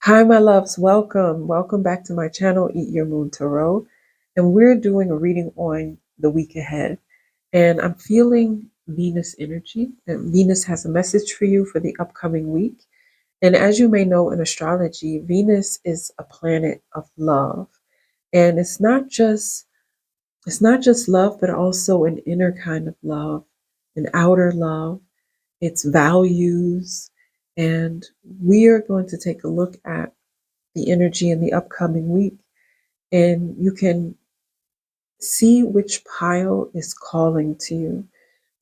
Hi, my loves. Welcome. Welcome back to my channel, Eat Your Moon Tarot. And we're doing a reading on the week ahead. And I'm feeling Venus energy. And Venus has a message for you for the upcoming week. And as you may know in astrology, Venus is a planet of love. And it's not just love, but also an inner kind of love, an outer love. It's values. And we are going to take a look at the energy in the upcoming week, and you can see which pile is calling to you.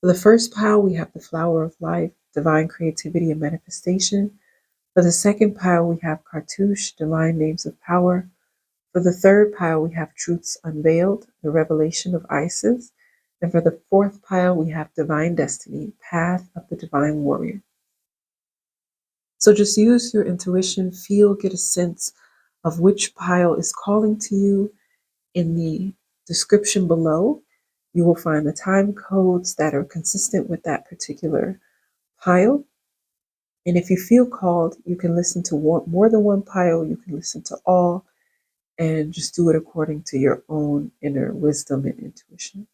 For the first pile, we have the flower of life, divine creativity and manifestation. For the second pile, we have cartouche, divine names of power. For the third pile, we have truths unveiled, the revelation of Isis. And for the fourth pile, we have divine destiny, path of the divine warrior. So just use your intuition, feel, get a sense of which pile is calling to you. In the description below, you will find the time codes that are consistent with that particular pile. And if you feel called, you can listen to more than one pile, you can listen to all, and just do it according to your own inner wisdom and intuition.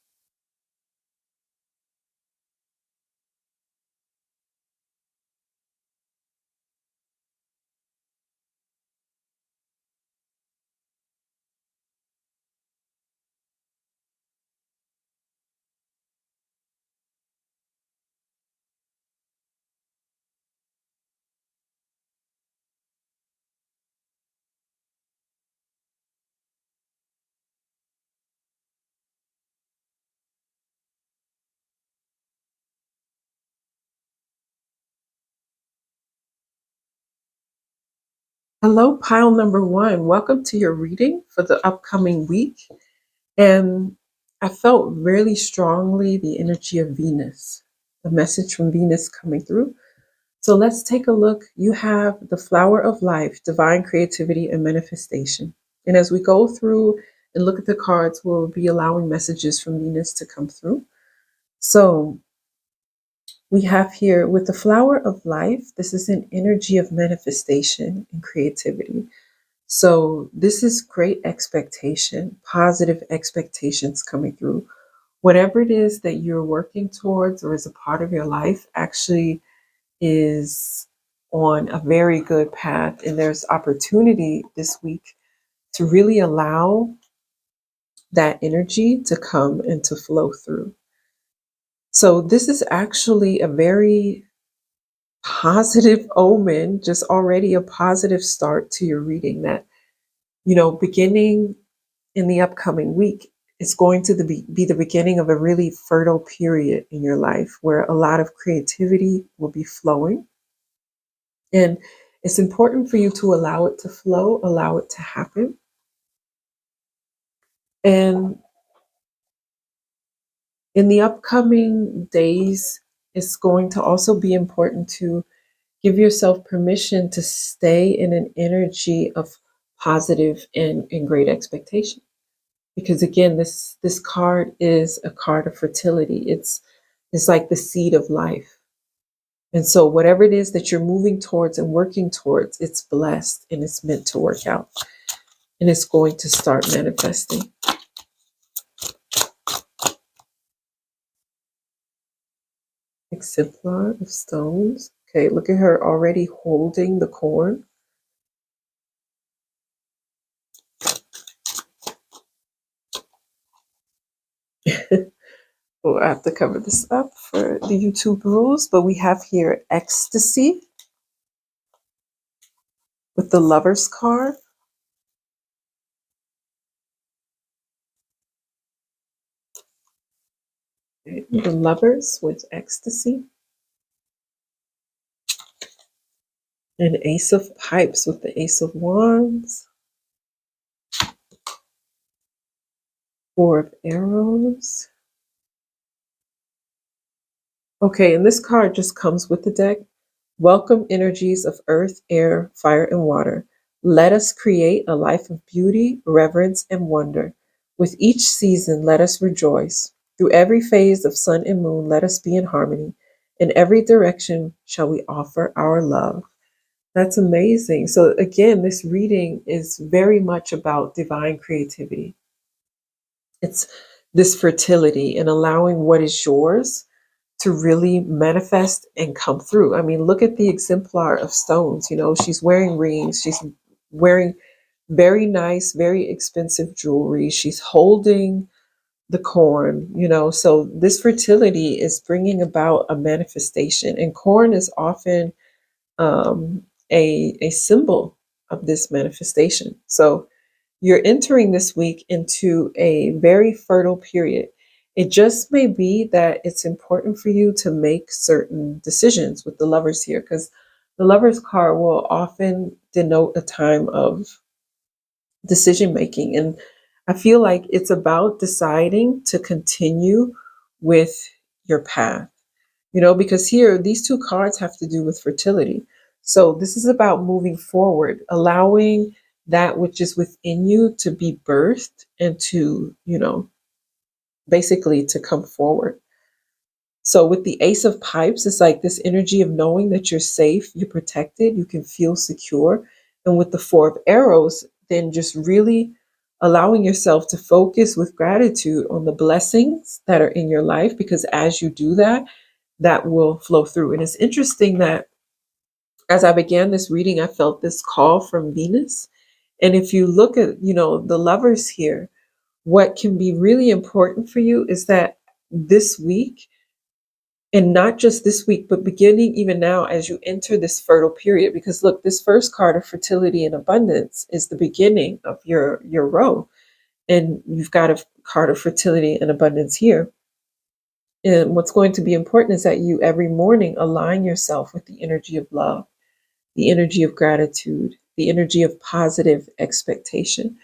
Hello, pile number one. Welcome to your reading for the upcoming week. And I felt really strongly the energy of Venus, the message from Venus coming through. So let's take a look. You have the flower of life, divine creativity and manifestation. And as we go through and look at the cards, we'll be allowing messages from Venus to come through. So we have here with the flower of life, this is an energy of manifestation and creativity. So this is great expectation, positive expectations coming through. Whatever it is that you're working towards or is a part of your life actually is on a very good path, and there's opportunity this week to really allow that energy to come and to flow through. So this is actually a very positive omen, just already a positive start to your reading that, beginning in the upcoming week, it's going to be the beginning of a really fertile period in your life where a lot of creativity will be flowing. And it's important for you to allow it to flow, allow it to happen. And in the upcoming days, it's going to also be important to give yourself permission to stay in an energy of positive and great expectation. Because again, this card is a card of fertility. It's like the seed of life. And so whatever it is that you're moving towards and working towards, it's blessed and it's meant to work out. And it's going to start manifesting. Exemplar of stones. Okay, look at her already holding the corn. We'll have to cover this up for the YouTube rules, but we have here ecstasy with the Lover's card. Okay, the Lovers with ecstasy. And Ace of Pipes with the Ace of Wands. Four of Arrows. Okay, and this card just comes with the deck. Welcome energies of earth, air, fire, and water. Let us create a life of beauty, reverence, and wonder. With each season, let us rejoice. Through every phase of sun and moon, let us be in harmony. In every direction shall we offer our love. That's amazing. So again, this reading is very much about divine creativity. It's this fertility and allowing what is yours to really manifest and come through. I mean, look at the exemplar of stones. You know, she's wearing rings, she's wearing very nice, very expensive jewelry. She's holding the corn, you know. So this fertility is bringing about a manifestation, and corn is often a symbol of this manifestation. So you're entering this week into a very fertile period. It just may be that it's important for you to make certain decisions with the lovers here, because the lovers card will often denote a time of decision making. And I feel like it's about deciding to continue with your path, you know, because here these two cards have to do with fertility. So this is about moving forward, allowing that which is within you to be birthed and to, you know, basically to come forward. So with the Ace of Pipes, it's like this energy of knowing that you're safe, you're protected, you can feel secure. And with the Four of Arrows, then just really allowing yourself to focus with gratitude on the blessings that are in your life, because as you do that, that will flow through. And it's interesting that as I began this reading, I felt this call from Venus. And if you look at, you know, the lovers here, what can be really important for you is that this week, and not just this week, but beginning even now as you enter this fertile period, because look, this first card of fertility and abundance is the beginning of your row. And you've got a card of fertility and abundance here. And what's going to be important is that you every morning align yourself with the energy of love, the energy of gratitude, the energy of positive expectation.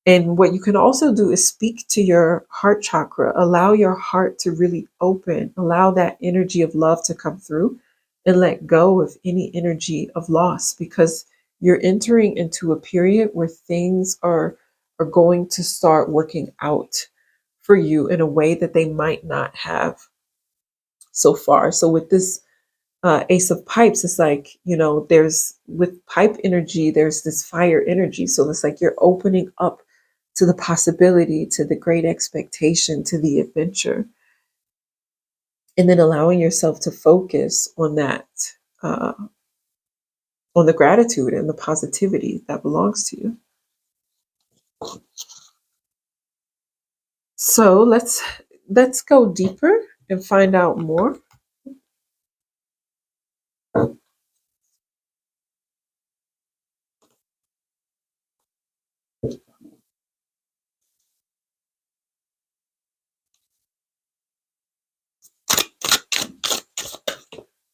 And what you can also do is speak to your heart chakra, allow your heart to really open, allow that energy of love to come through, and let go of any energy of loss, because you're entering into a period where things are going to start working out for you in a way that they might not have so far. So with this Ace of Pipes, it's like, you know, there's with pipe energy, there's this fire energy. So it's like you're opening up to the possibility, to the great expectation, to the adventure, and then allowing yourself to focus on that, uh, on the gratitude and the positivity that belongs to you. So let's go deeper and find out more.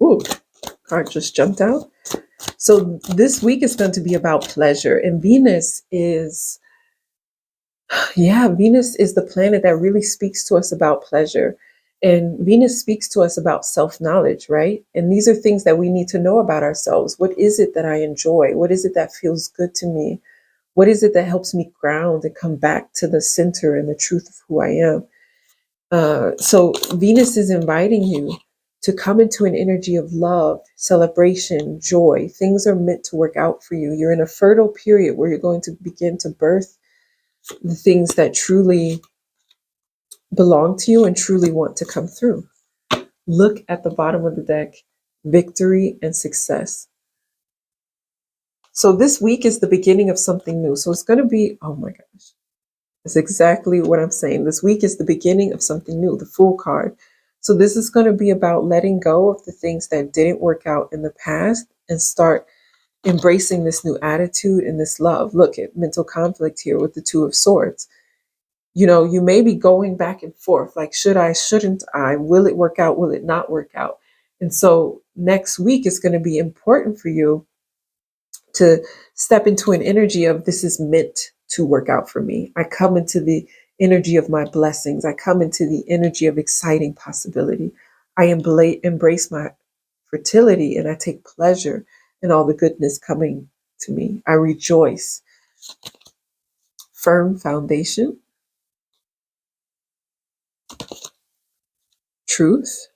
Ooh, card just jumped out. So this week is going to be about pleasure, and Venus is, yeah, Venus is the planet that really speaks to us about pleasure. And Venus speaks to us about self knowledge, right? And these are things that we need to know about ourselves. What is it that I enjoy? What is it that feels good to me? What is it that helps me ground and come back to the center and the truth of who I am? So Venus is inviting you to come into an energy of love, celebration, joy. Things are meant to work out for you. You're in a fertile period where you're going to begin to birth the things that truly belong to you and truly want to come through. Look at the bottom of the deck, victory and success. So this week is the beginning of something new. So it's going to be, oh my gosh, that's exactly what I'm saying. This week is the beginning of something new, the Fool card. So this is going to be about letting go of the things that didn't work out in the past and start embracing this new attitude and this love. Look at mental conflict here with the Two of Swords. You know, you may be going back and forth, like, should I, shouldn't I? Will it work out? Will it not work out? And so next week is going to be important for you to step into an energy of this is meant to work out for me. I come into the energy of my blessings. I come into the energy of exciting possibility. I embrace my fertility and I take pleasure in all the goodness coming to me. I rejoice. Firm foundation, truth,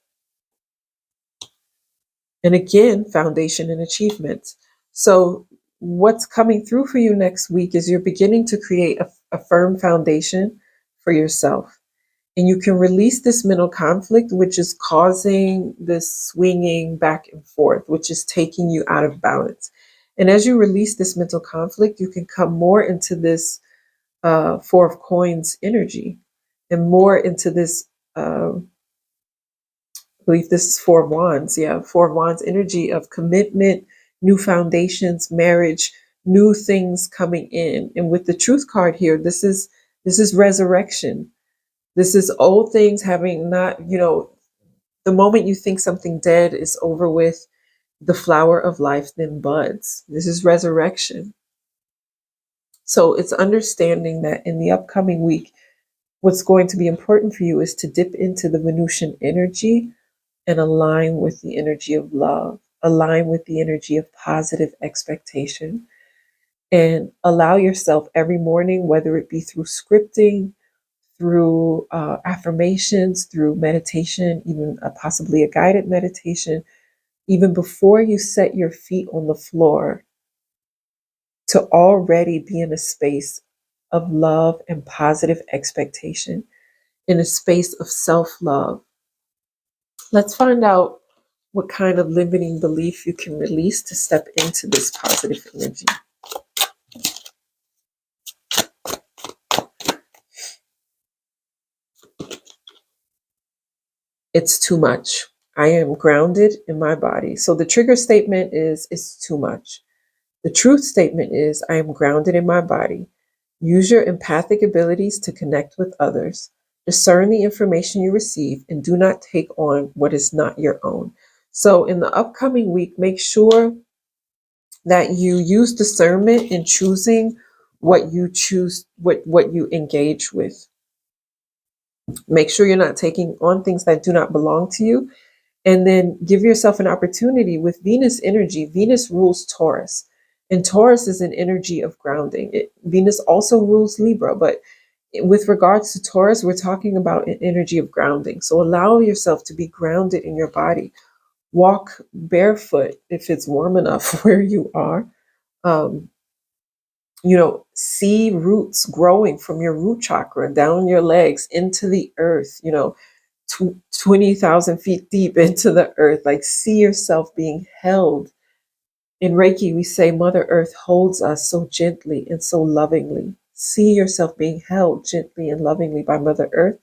and again, foundation and achievements. So what's coming through for you next week is you're beginning to create a firm foundation for yourself. And you can release this mental conflict, which is causing this swinging back and forth, which is taking you out of balance. And as you release this mental conflict, you can come more into this Four of Coins energy and more into this, I believe this is Four of Wands. Yeah, Four of Wands energy of commitment, new foundations, marriage, new things coming in. And with the Truth card here, this is resurrection. This is old things having not, the moment you think something dead is over with, the flower of life then buds. This is resurrection. So it's understanding that in the upcoming week, what's going to be important for you is to dip into the Venusian energy and align with the energy of love, align with the energy of positive expectation, and allow yourself every morning, whether it be through scripting, through affirmations, through meditation, even possibly a guided meditation, even before you set your feet on the floor, to already be in a space of love and positive expectation, in a space of self love. Let's find out what kind of limiting belief you can release to step into this positive energy. It's too much. I am grounded in my body. So the trigger statement is it's too much. The truth statement is I am grounded in my body. Use your empathic abilities to connect with others. Discern the information you receive and do not take on what is not your own. So in the upcoming week, make sure that you use discernment in choosing what you choose, what you engage with. Make sure you're not taking on things that do not belong to you. And then give yourself an opportunity with Venus energy. Venus rules Taurus, and Taurus is an energy of grounding. Venus also rules Libra, but with regards to Taurus, we're talking about an energy of grounding. So allow yourself to be grounded in your body. Walk barefoot if it's warm enough where you are. Um, see roots growing from your root chakra down your legs into the earth, 20,000 feet deep into the earth. Like, see yourself being held. In Reiki, we say Mother Earth holds us so gently and so lovingly. See yourself being held gently and lovingly by Mother Earth,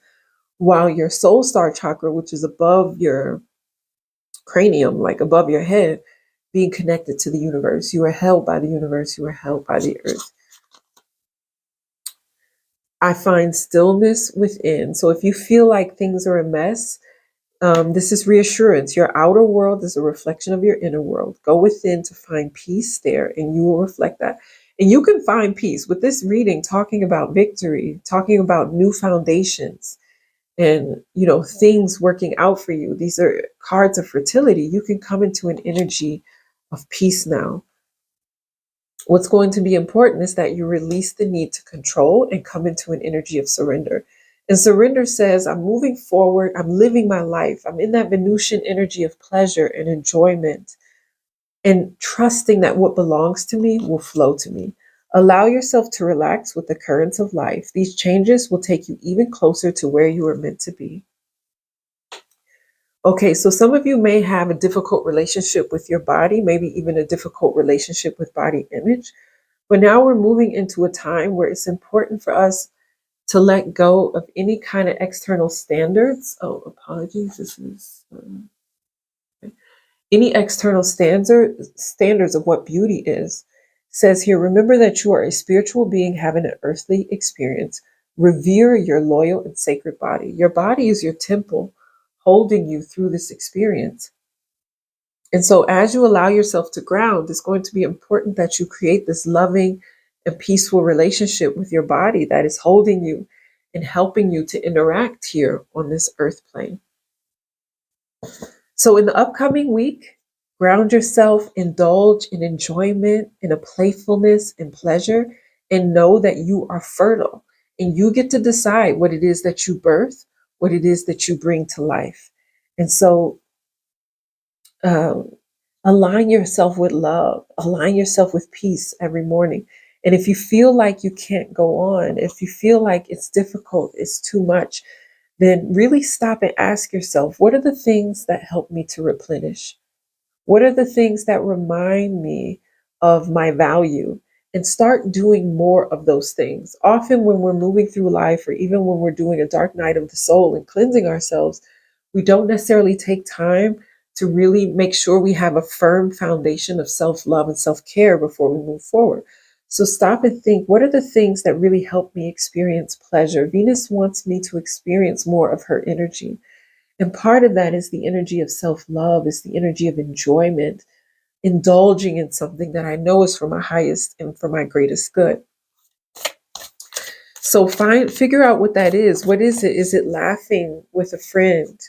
while your soul star chakra, which is above your cranium, like above your head, being connected to the universe. You are held by the universe. You are held by the earth. I find stillness within. So if you feel like things are a mess, this is reassurance. Your outer world is a reflection of your inner world. Go within to find peace there, and you will reflect that. And you can find peace with this reading, talking about victory, talking about new foundations, and things working out for you. These are cards of fertility. You can come into an energy of peace now. What's going to be important is that you release the need to control and come into an energy of surrender. And surrender says, I'm moving forward, I'm living my life, I'm in that Venusian energy of pleasure and enjoyment, and trusting that what belongs to me will flow to me. Allow yourself to relax with the currents of life. These changes will take you even closer to where you are meant to be. Okay, so some of you may have a difficult relationship with your body, maybe even a difficult relationship with body image. But now we're moving into a time where it's important for us to let go of any kind of external standards. Oh, apologies. This is any external standards of what beauty is. Says here, remember that you are a spiritual being having an earthly experience. Revere your loyal and sacred body. Your body is your temple, holding you through this experience. And so as you allow yourself to ground, it's going to be important that you create this loving and peaceful relationship with your body that is holding you and helping you to interact here on this earth plane. So in the upcoming week, ground yourself, indulge in enjoyment, in a playfulness and pleasure, and know that you are fertile and you get to decide what it is that you birth, what it is that you bring to life. And so, Align yourself with love, align yourself with peace every morning. And if you feel like you can't go on, if you feel like it's difficult, it's too much, then really stop and ask yourself, what are the things that help me to replenish? What are the things that remind me of my value? And start doing more of those things. Often, when we're moving through life, or even when we're doing a dark night of the soul and cleansing ourselves, we don't necessarily take time to really make sure we have a firm foundation of self love and self care before we move forward. So, stop and think, what are the things that really help me experience pleasure? Venus wants me to experience more of her energy. And part of that is the energy of self love, is the energy of enjoyment, indulging in something that I know is for my highest and for my greatest good. So figure out what that is. What is it? Is it laughing with a friend?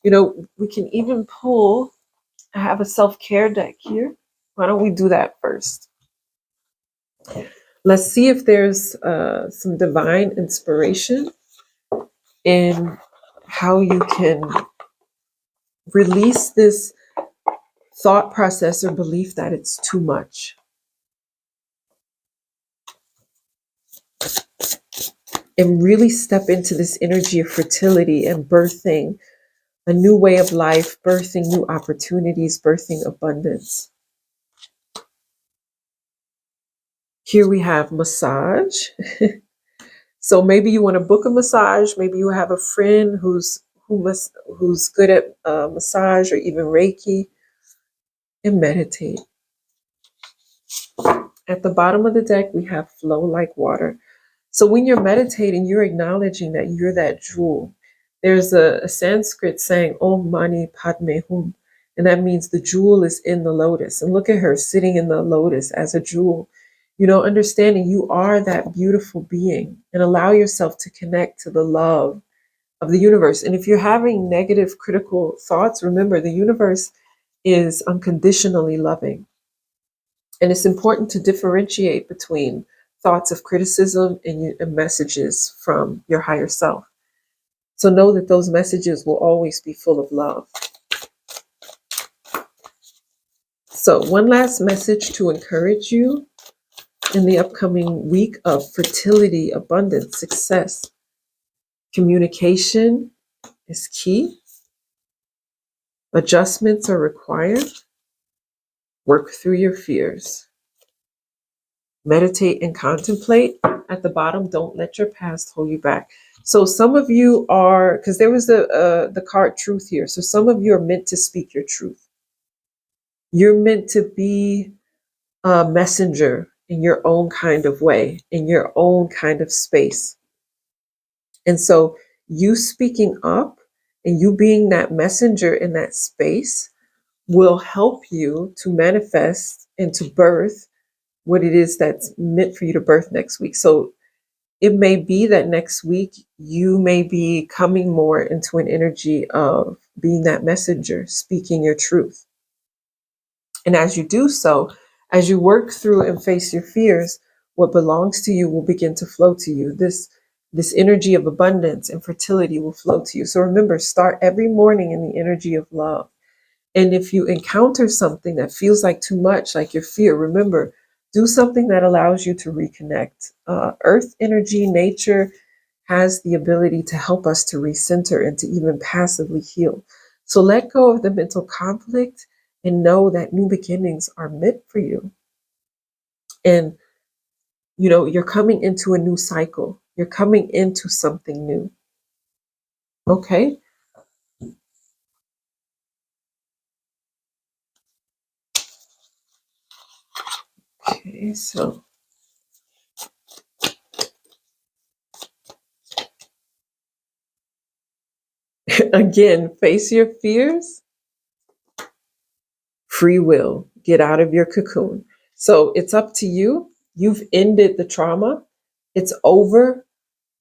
We can even pull, I have a self-care deck here. Why don't we do that first? Let's see if there's some divine inspiration in how you can release this thought process or belief that it's too much. And really step into this energy of fertility and birthing a new way of life, birthing new opportunities, birthing abundance. Here we have massage. So maybe you want to book a massage. Maybe you have a friend who's good at massage or even Reiki, and meditate. At the bottom of the deck, we have flow like water. So when you're meditating, you're acknowledging that you're that jewel. There's a Sanskrit saying, Om Mani Padme Hum, and that means the jewel is in the lotus. And look at her sitting in the lotus as a jewel. Understanding you are that beautiful being, and allow yourself to connect to the love of the universe. And if you're having negative, critical thoughts, remember the universe is unconditionally loving. And it's important to differentiate between thoughts of criticism and messages from your higher self. So know that those messages will always be full of love. So one last message to encourage you in the upcoming week of fertility, abundance, success. Communication is key. Adjustments are required. Work through your fears. Meditate and contemplate. At the bottom, don't let your past hold you back. So some of you are, because there was the card truth here. So some of you are meant to speak your truth. You're meant to be a messenger in your own kind of way, in your own kind of space. And so you speaking up and you being that messenger in that space will help you to manifest and to birth what it is that's meant for you to birth next week. So it may be that next week you may be coming more into an energy of being that messenger, speaking your truth. And as you do so, as you work through and face your fears, what belongs to you will begin to flow to you. This energy of abundance and fertility will flow to you. So remember, start every morning in the energy of love. And if you encounter something that feels like too much, like your fear, remember, do something that allows you to reconnect. Earth energy, nature has the ability to help us to recenter and to even passively heal. So let go of the mental conflict and know that new beginnings are meant for you. And, you're coming into a new cycle. You're coming into something new. Okay? Okay, so again, face your fears. Free will, get out of your cocoon. So it's up to you. You've ended the trauma. It's over.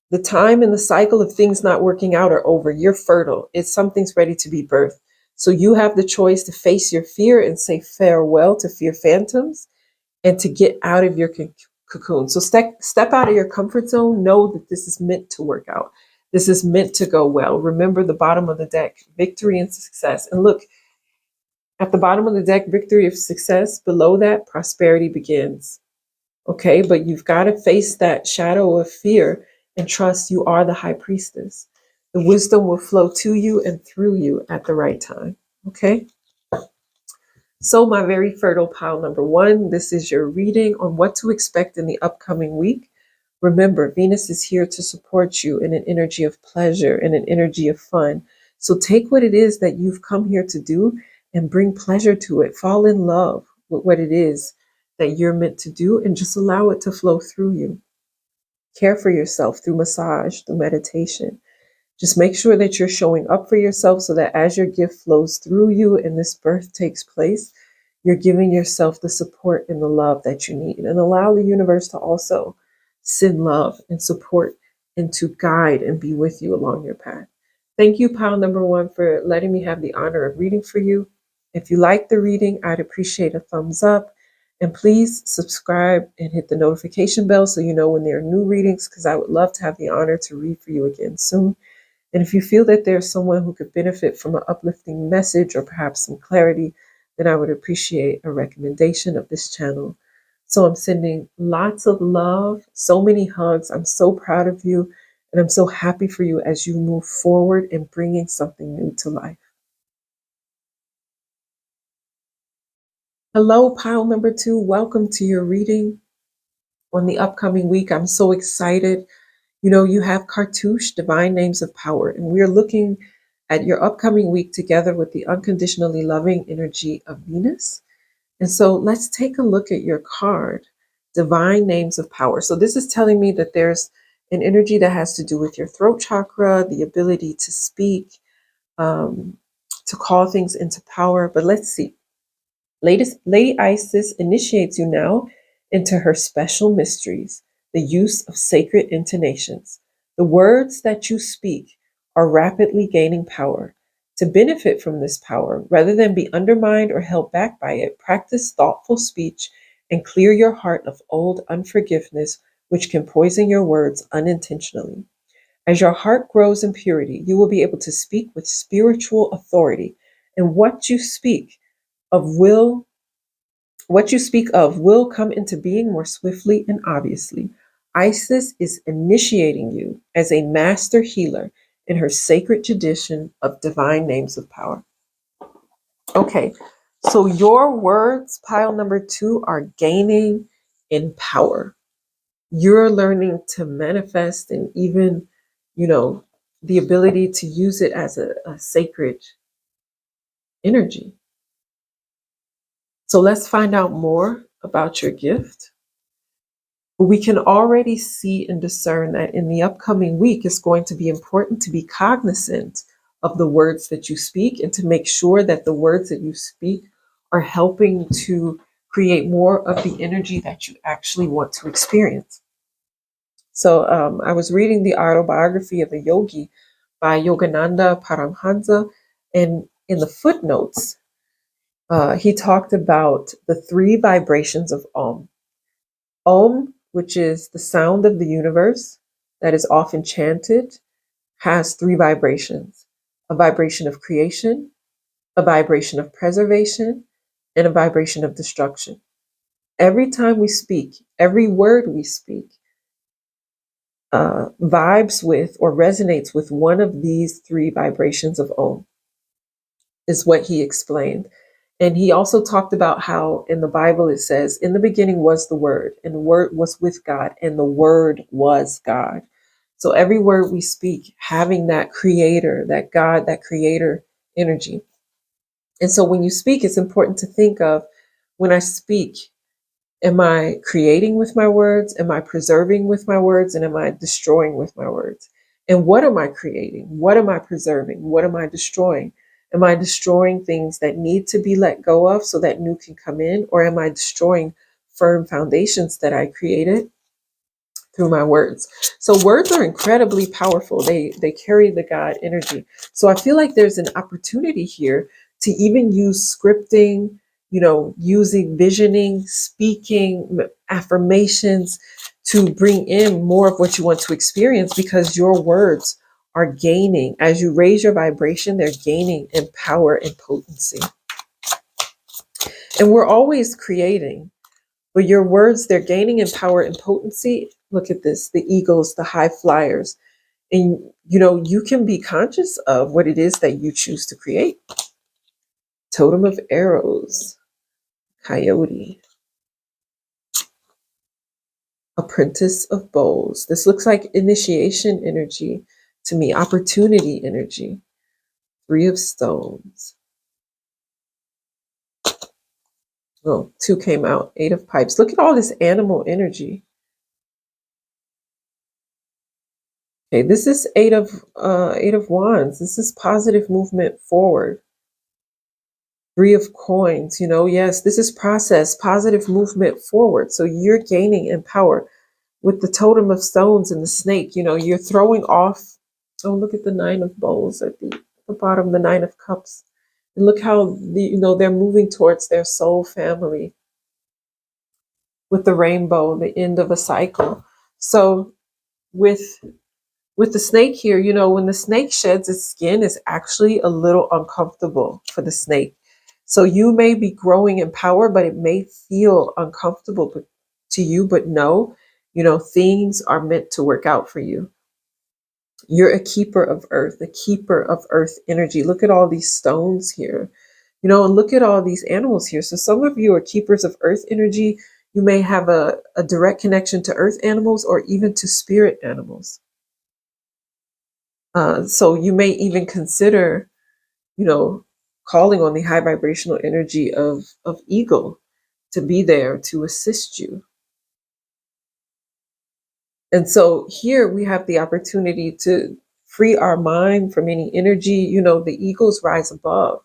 The time and the cycle of things not working out are over. You're fertile. Something's ready to be birthed. So you have the choice to face your fear and say farewell to fear phantoms and to get out of your cocoon. So step out of your comfort zone. Know that this is meant to work out. This is meant to go well. Remember the bottom of the deck, victory and success. And look, At the bottom of the deck, victory of success. Below that, prosperity begins. Okay, but you've got to face that shadow of fear and trust you are the high priestess. The wisdom will flow to you and through you at the right time. Okay, so my very fertile pile number one, this is your reading on what to expect in the upcoming week. Remember, Venus is here to support you in an energy of pleasure and an energy of fun. So take what it is that you've come here to do and bring pleasure to it. Fall in love with what it is that you're meant to do and just allow it to flow through you. Care for yourself through massage, through meditation. Just make sure that you're showing up for yourself so that as your gift flows through you and this birth takes place, you're giving yourself the support and the love that you need. And allow the universe to also send love and support and to guide and be with you along your path. Thank you, pile number one, for letting me have the honor of reading for you. If you like the reading, I'd appreciate a thumbs up. And please subscribe and hit the notification bell so you know when there are new readings, because I would love to have the honor to read for you again soon. And if you feel that there's someone who could benefit from an uplifting message or perhaps some clarity, then I would appreciate a recommendation of this channel. So I'm sending lots of love, so many hugs. I'm so proud of you, and I'm so happy for you as you move forward in bringing something new to life. Hello, pile number two. Welcome to your reading on the upcoming week. I'm so excited. You know, you have Cartouche, Divine Names of Power, and we're looking at your upcoming week together with the unconditionally loving energy of Venus. And so let's take a look at your card, Divine Names of Power. So this is telling me that there's an energy that has to do with your throat chakra, the ability to speak, to call things into power. But let's see. Lady Isis initiates you now into her special mysteries, the use of sacred intonations. The words that you speak are rapidly gaining power. To benefit from this power, rather than be undermined or held back by it, practice thoughtful speech and clear your heart of old unforgiveness, which can poison your words unintentionally. As your heart grows in purity, you will be able to speak with spiritual authority, and what you speak of will come into being more swiftly and obviously. Isis is initiating you as a master healer in her sacred tradition of divine names of power. Okay, so your words, pile number two, are gaining in power. You're learning to manifest and even, the ability to use it as a sacred energy. So let's find out more about your gift. We can already see and discern that in the upcoming week, it's going to be important to be cognizant of the words that you speak and to make sure that the words that you speak are helping to create more of the energy that you actually want to experience. So I was reading the autobiography of a yogi by Yogananda Paramhansa, and in the footnotes, he talked about the three vibrations of Om. Om, which is the sound of the universe that is often chanted, has three vibrations: a vibration of creation, a vibration of preservation, and a vibration of destruction. Every time we speak, every word we speak, vibes with or resonates with one of these three vibrations of Om, is what he explained. And he also talked about how in the Bible it says, in the beginning was the Word, and the Word was with God, and the Word was God. So every word we speak, having that creator, that God, that creator energy. And so when you speak, it's important to think of, when I speak, am I creating with my words? Am I preserving with my words? And am I destroying with my words? And what am I creating? What am I preserving? What am I destroying? Am I destroying things that need to be let go of so that new can come in? Or am I destroying firm foundations that I created through my words? So words are incredibly powerful. They carry the God energy. So I feel like there's an opportunity here to even use scripting, using visioning, speaking, affirmations to bring in more of what you want to experience, because your words are gaining, as you raise your vibration, they're gaining in power and potency. And we're always creating. But your words, they're gaining in power and potency. Look at this, the eagles, the high flyers. And, you can be conscious of what it is that you choose to create. Totem of arrows, coyote, apprentice of bowls. This looks like initiation energy to me, opportunity energy. Three of stones. Oh, two came out. Eight of pipes. Look at all this animal energy. Okay, this is eight of wands. This is positive movement forward. Three of coins. Yes, this is process, positive movement forward. So you're gaining in power with the totem of stones and the snake. You're throwing off. Oh, look at the nine of bowls at the bottom, the nine of cups. And look how they're moving towards their soul family with the rainbow, the end of a cycle. So with the snake here, when the snake sheds its skin, it's actually a little uncomfortable for the snake. So you may be growing in power, but it may feel uncomfortable to you, but no, things are meant to work out for you. You're a keeper of earth, a keeper of earth energy. Look at all these stones here, and look at all these animals here. So some of you are keepers of earth energy. You may have a direct connection to earth animals or even to spirit animals. So you may even consider, calling on the high vibrational energy of eagle to be there to assist you. And so here we have the opportunity to free our mind from any energy. The eagles rise above.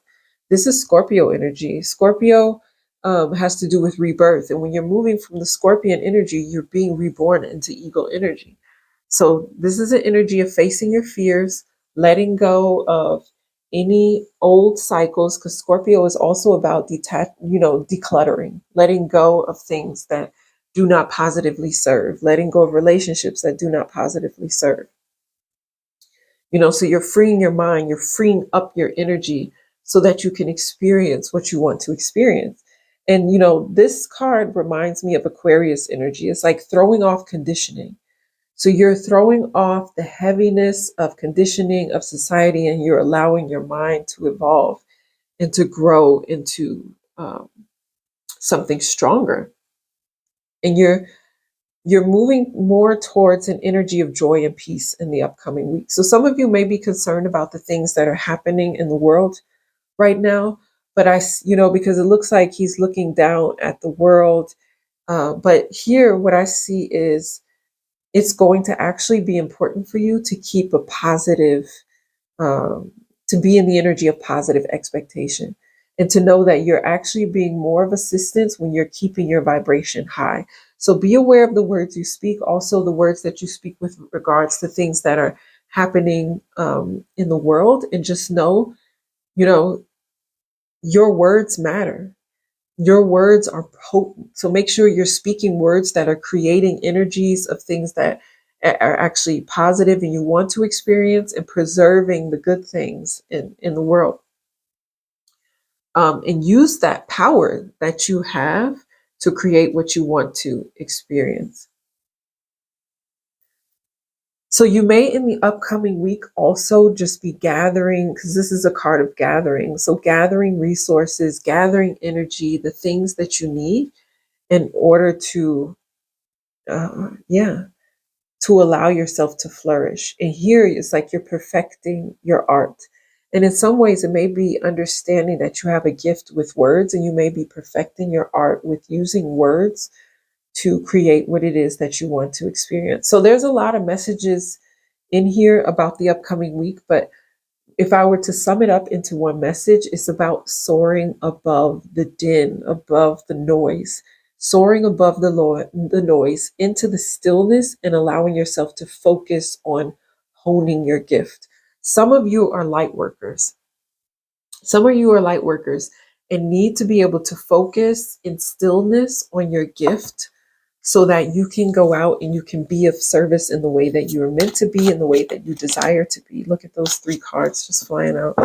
This is Scorpio energy. Scorpio has to do with rebirth. And when you're moving from the Scorpion energy, you're being reborn into eagle energy. So this is an energy of facing your fears, letting go of any old cycles, because Scorpio is also about decluttering, letting go of things that do not positively serve, letting go of relationships that do not positively serve. So you're freeing your mind, you're freeing up your energy so that you can experience what you want to experience. And, this card reminds me of Aquarius energy. It's like throwing off conditioning. So you're throwing off the heaviness of conditioning of society, and you're allowing your mind to evolve and to grow into something stronger. And you're moving more towards an energy of joy and peace in the upcoming week. So some of you may be concerned about the things that are happening in the world right now, but because it looks like he's looking down at the world. But here, what I see is it's going to actually be important for you to keep a positive, to be in the energy of positive expectation, and to know that you're actually being more of assistance when you're keeping your vibration high. So be aware of the words you speak, also the words that you speak with regards to things that are happening in the world, and just know, your words matter. Your words are potent. So make sure you're speaking words that are creating energies of things that are actually positive and you want to experience, and preserving the good things in the world. And use that power that you have to create what you want to experience. So you may in the upcoming week also just be gathering, because this is a card of gathering. So gathering resources, gathering energy, the things that you need in order to, to allow yourself to flourish. And here it's like you're perfecting your art. And in some ways, it may be understanding that you have a gift with words, and you may be perfecting your art with using words to create what it is that you want to experience. So there's a lot of messages in here about the upcoming week, but if I were to sum it up into one message, it's about soaring above the din, above the noise, soaring above the noise into the stillness, and allowing yourself to focus on honing your gift. Some of you are light workers. Some of you are light workers and need to be able to focus in stillness on your gift, so that you can go out and you can be of service in the way that you are meant to be, in the way that you desire to be. Look at those three cards just flying out.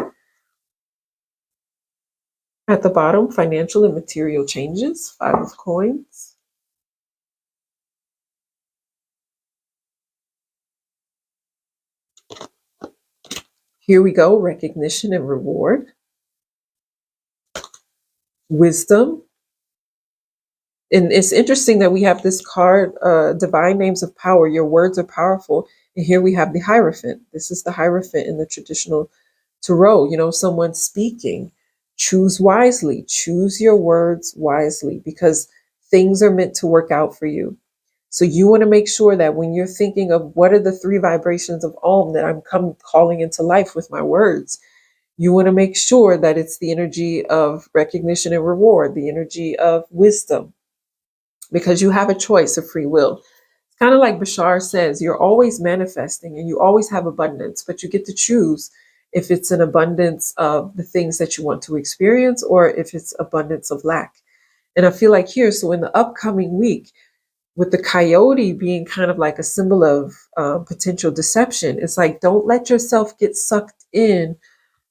At the bottom, financial and material changes, 5 of coins. Here we go, recognition and reward. Wisdom. And it's interesting that we have this card, divine names of power. Your words are powerful. And here we have the Hierophant. This is the Hierophant in the traditional tarot. Someone speaking. Choose wisely. Choose your words wisely, because things are meant to work out for you. So you want to make sure that when you're thinking of what are the 3 vibrations of Om that I'm calling into life with my words, you want to make sure that it's the energy of recognition and reward, the energy of wisdom, because you have a choice of free will. It's kind of like Bashar says, you're always manifesting and you always have abundance, but you get to choose if it's an abundance of the things that you want to experience or if it's abundance of lack. And I feel like here, so in the upcoming week, with the coyote being kind of like a symbol of potential deception, it's like, don't let yourself get sucked in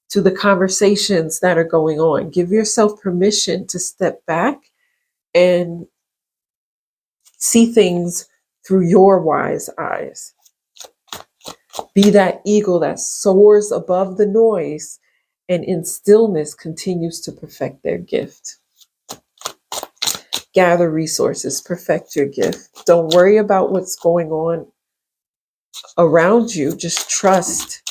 to the conversations that are going on. Give yourself permission to step back and see things through your wise eyes. Be that eagle that soars above the noise and in stillness continues to perfect their gift. Gather resources, perfect your gift. Don't worry about what's going on around you. Just trust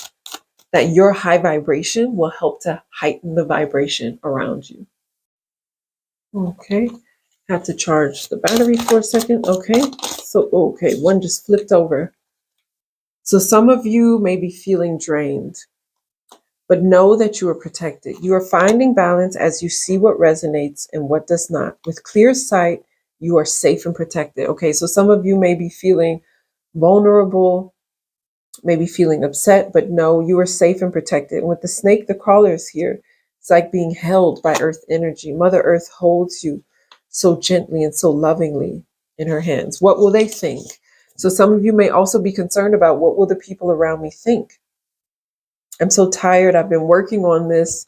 that your high vibration will help to heighten the vibration around you. Okay. Had to charge the battery for a second. Okay. Okay, one just flipped over. So some of you may be feeling drained, but know that you are protected. You are finding balance as you see what resonates and what does not. With clear sight, you are safe and protected. Okay, so some of you may be feeling vulnerable, maybe feeling upset, but no, you are safe and protected. And with the snake, the crawler is here. It's like being held by earth energy. Mother Earth holds you so gently and so lovingly in her hands. What will they think? So some of you may also be concerned about, what will the people around me think? I'm so tired. I've been working on this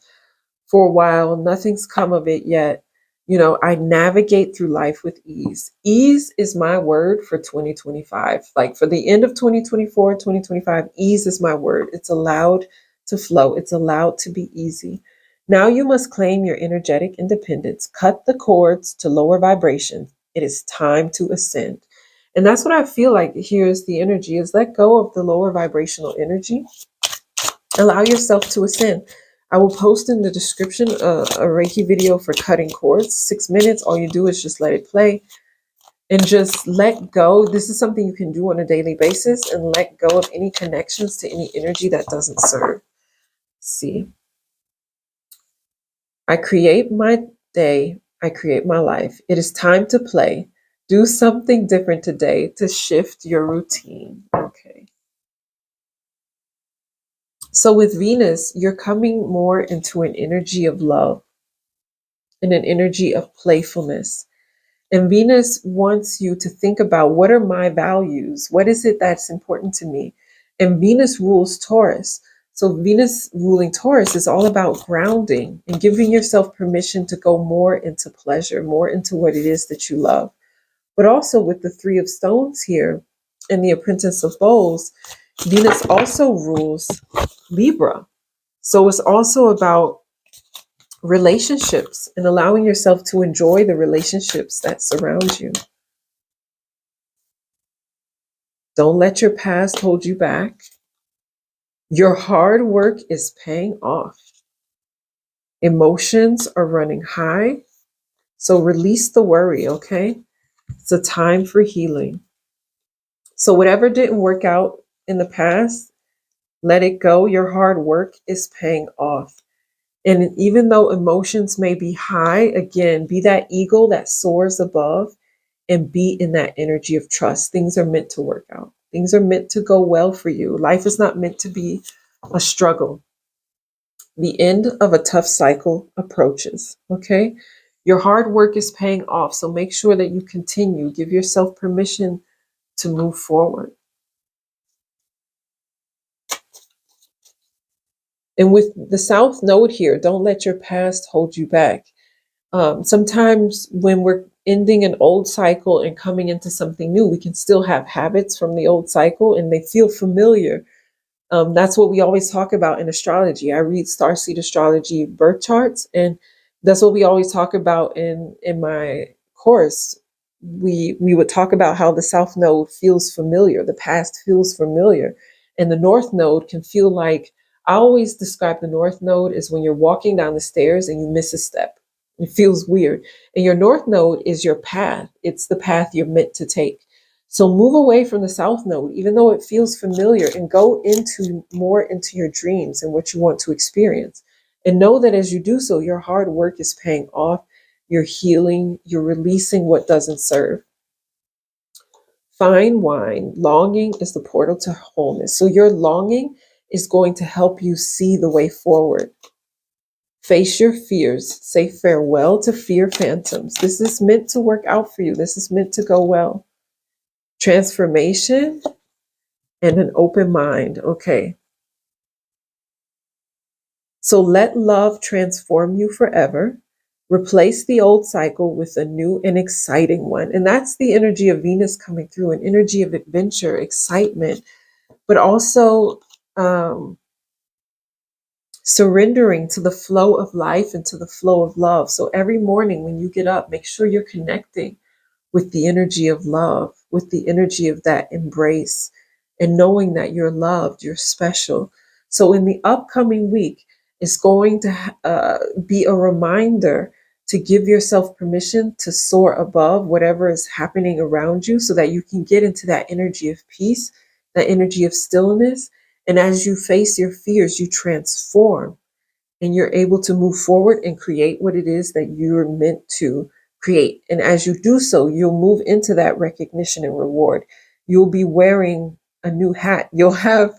for a while. Nothing's come of it yet. I navigate through life with ease. Ease is my word for 2025. Like for the end of 2024, 2025, ease is my word. It's allowed to flow. It's allowed to be easy. Now you must claim your energetic independence. Cut the cords to lower vibrations. It is time to ascend. And that's what I feel like here's the energy, is let go of the lower vibrational energy. Allow yourself to ascend. I will post in the description a Reiki video for cutting cords. 6 minutes. All you do is just let it play and just let go. This is something you can do on a daily basis, and let go of any connections to any energy that doesn't serve. See, I create my day. I create my life. It is time to play. Do something different today to shift your routine. Okay. So with Venus, you're coming more into an energy of love and an energy of playfulness. And Venus wants you to think about, what are my values? What is it that's important to me? And Venus rules Taurus. So Venus ruling Taurus is all about grounding and giving yourself permission to go more into pleasure, more into what it is that you love. But also with the 3 of Stones here and the Apprentice of Bowls, Venus also rules Libra. So it's also about relationships and allowing yourself to enjoy the relationships that surround you. Don't let your past hold you back. Your hard work is paying off. Emotions are running high. So release the worry, okay? It's a time for healing. So whatever didn't work out in the past, let it go. Your hard work is paying off. And even though emotions may be high, again, be that eagle that soars above and be in that energy of trust. Things are meant to work out. Things are meant to go well for you. Life is not meant to be a struggle. The end of a tough cycle approaches, okay? Your hard work is paying off, so make sure that you continue. Give yourself permission to move forward. And with the South Node here, don't let your past hold you back. Sometimes when we're ending an old cycle and coming into something new, we can still have habits from the old cycle and they feel familiar. That's what we always talk about in astrology. I read Starseed astrology birth charts, and that's what we always talk about in my course. We would talk about how the South Node feels familiar, the past feels familiar, and the North Node can feel like, I always describe the North Node as when you're walking down the stairs and you miss a step. It feels weird. And your North Node is your path. It's the path you're meant to take. So move away from the South Node, even though it feels familiar, and go into more into your dreams and what you want to experience. And know that as you do so, your hard work is paying off. You're healing. You're releasing what doesn't serve. Fine wine. Longing is the portal to wholeness. So your longing is going to help you see the way forward. Face your fears. Say farewell to fear phantoms. This is meant to work out for you. This is meant to go well. Transformation and an open mind. Okay. So let love transform you forever. Replace the old cycle with a new and exciting one. And that's the energy of Venus coming through, an energy of adventure, excitement, but also surrendering to the flow of life and to the flow of love. So every morning when you get up, make sure you're connecting with the energy of love, with the energy of that embrace, and knowing that you're loved, you're special. So in the upcoming week, it's going to be a reminder to give yourself permission to soar above whatever is happening around you so that you can get into that energy of peace, that energy of stillness. And as you face your fears, you transform and you're able to move forward and create what it is that you're meant to create. And as you do so, you'll move into that recognition and reward. You'll be wearing a new hat. You'll have,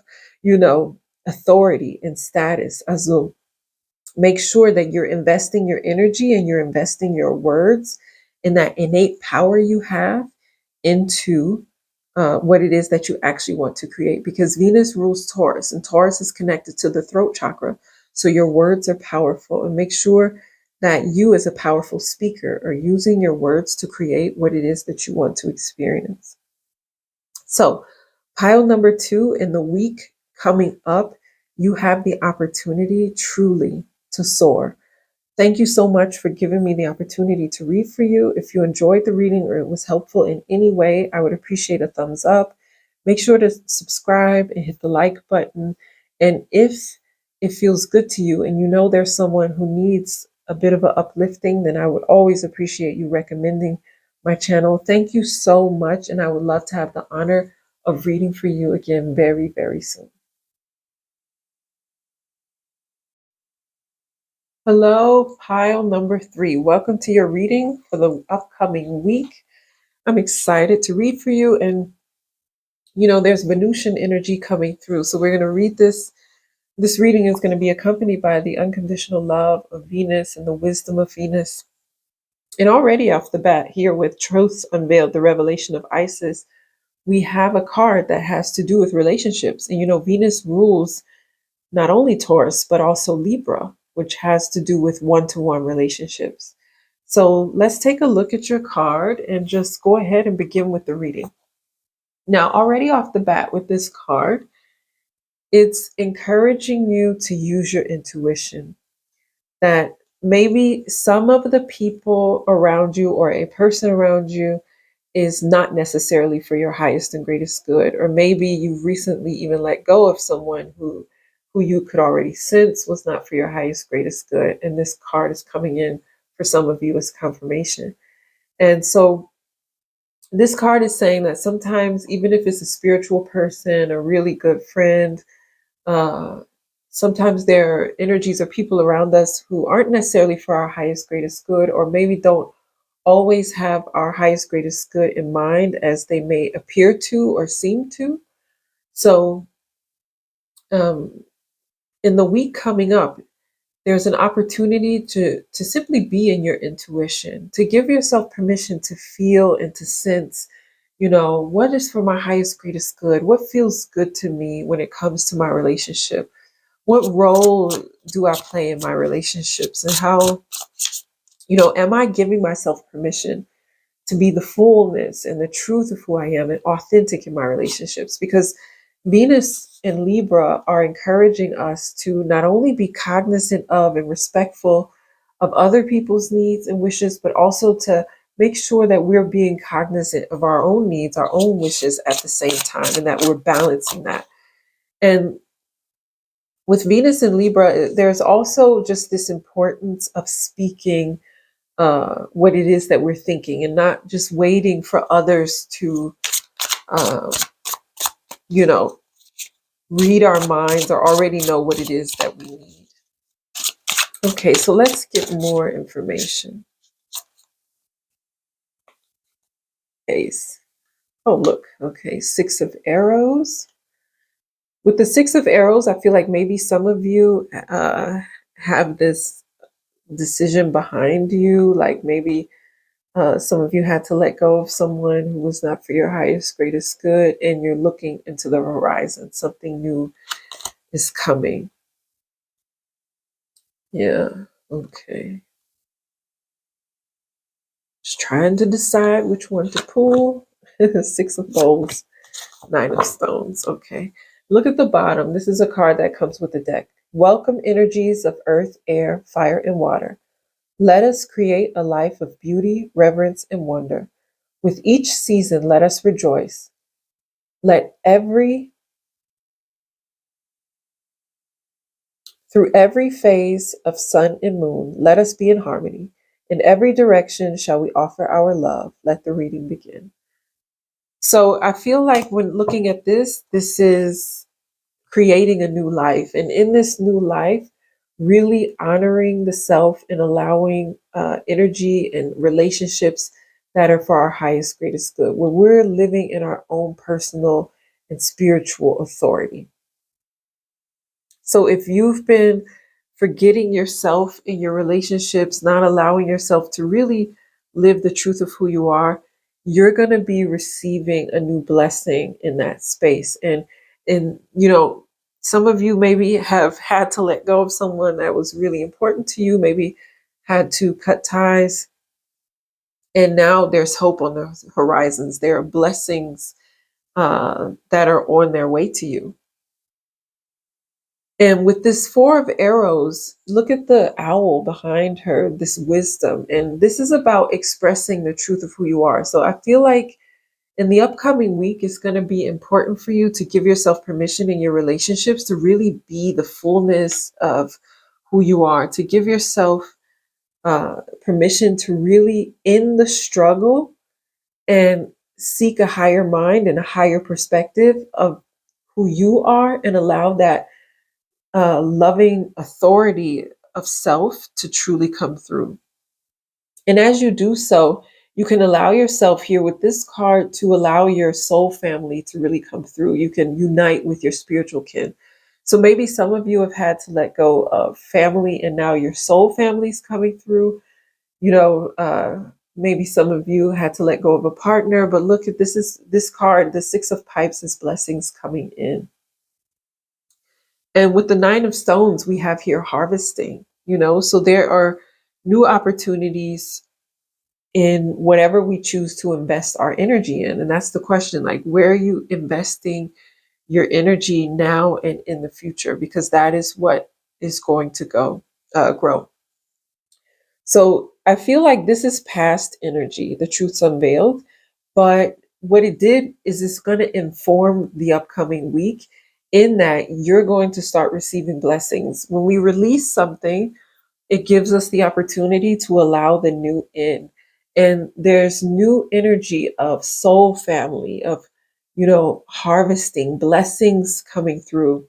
authority and status. Azul. Make sure that you're investing your energy and you're investing your words and that innate power you have into what it is that you actually want to create, because Venus rules Taurus and Taurus is connected to the throat chakra. So your words are powerful, and make sure that you as a powerful speaker are using your words to create what it is that you want to experience. So pile number 2, in the week coming up, you have the opportunity truly to soar. Thank you so much for giving me the opportunity to read for you. If you enjoyed the reading or it was helpful in any way, I would appreciate a thumbs up. Make sure to subscribe and hit the like button. And if it feels good to you and you know there's someone who needs a bit of an uplifting, then I would always appreciate you recommending my channel. Thank you so much. And I would love to have the honor of reading for you again very, very soon. Hello, pile number 3. Welcome to your reading for the upcoming week. I'm excited to read for you. And, there's Venusian energy coming through. So we're going to read this. This reading is going to be accompanied by the unconditional love of Venus and the wisdom of Venus. And already off the bat here with Truths Unveiled, the revelation of Isis, we have a card that has to do with relationships. And, Venus rules not only Taurus, but also Libra, which has to do with one-to-one relationships. So let's take a look at your card and just go ahead and begin with the reading. Now, already off the bat with this card, it's encouraging you to use your intuition, that maybe some of the people around you or a person around you is not necessarily for your highest and greatest good. Or maybe you've recently even let go of someone who you could already sense was not for your highest, greatest good. And this card is coming in for some of you as confirmation. And so this card is saying that sometimes, even if it's a spiritual person, a really good friend, uh, sometimes there are energies or people around us who aren't necessarily for our highest, greatest good, or maybe don't always have our highest, greatest good in mind as they may appear to or seem to. So in the week coming up, there's an opportunity to simply be in your intuition, to give yourself permission to feel and to sense, what is for my highest, greatest good? What feels good to me when it comes to my relationship? What role do I play in my relationships? And how, Am I giving myself permission to be the fullness and the truth of who I am and authentic in my relationships? Because Venus and Libra are encouraging us to not only be cognizant of and respectful of other people's needs and wishes, but also to make sure that we're being cognizant of our own needs, our own wishes at the same time, and that we're balancing that. And with Venus and Libra, there's also just this importance of speaking what it is that we're thinking and not just waiting for others to, uh, you know, read our minds or already know what it is that we need. Okay, so let's get more information. Ace. Oh, look. Okay, Six of Arrows. With the Six of Arrows, I feel like maybe some of you have this decision behind you. Like maybe some of you had to let go of someone who was not for your highest, greatest good, and you're looking into the horizon. Something new is coming. Yeah. Okay. Just trying to decide which one to pull. Six of Bowls, Nine of Stones. Okay. Look at the bottom. This is a card that comes with the deck. Welcome energies of earth, air, fire, and water. Let us create a life of beauty, reverence, and wonder. With each season, let us rejoice. Through every phase of sun and moon, let us be in harmony. In every direction shall we offer our love. Let the reading begin. So I feel like when looking at this is creating a new life. And in this new life, really honoring the self and allowing energy and relationships that are for our highest, greatest good, where we're living in our own personal and spiritual authority. So if you've been forgetting yourself in your relationships, not allowing yourself to really live the truth of who you are, you're going to be receiving a new blessing in that space. And some of you maybe have had to let go of someone that was really important to you, maybe had to cut ties, and now there's hope on the horizons. There are blessings that are on their way to you. And with this Four of Arrows, look at the owl behind her, this wisdom. And this is about expressing the truth of who you are. So I feel like in the upcoming week, it's going to be important for you to give yourself permission in your relationships to really be the fullness of who you are, to give yourself permission to really end the struggle and seek a higher mind and a higher perspective of who you are and allow that loving authority of self to truly come through. And as you do so, you can allow yourself here with this card to allow your soul family to really come through. You can unite with your spiritual kin. So maybe some of you have had to let go of family and now your soul family's coming through. Maybe some of you had to let go of a partner, but look at this card, the Six of Pipes is blessings coming in. And with the Nine of Stones, we have here harvesting, so there are new opportunities in whatever we choose to invest our energy in. And that's the question, like, where are you investing your energy now and in the future? Because that is what is going to grow. So I feel like this is past energy, the truth's unveiled. But what it did is it's going to inform the upcoming week in that you're going to start receiving blessings. When we release something, it gives us the opportunity to allow the new in. And there's new energy of soul family, of, harvesting, blessings coming through,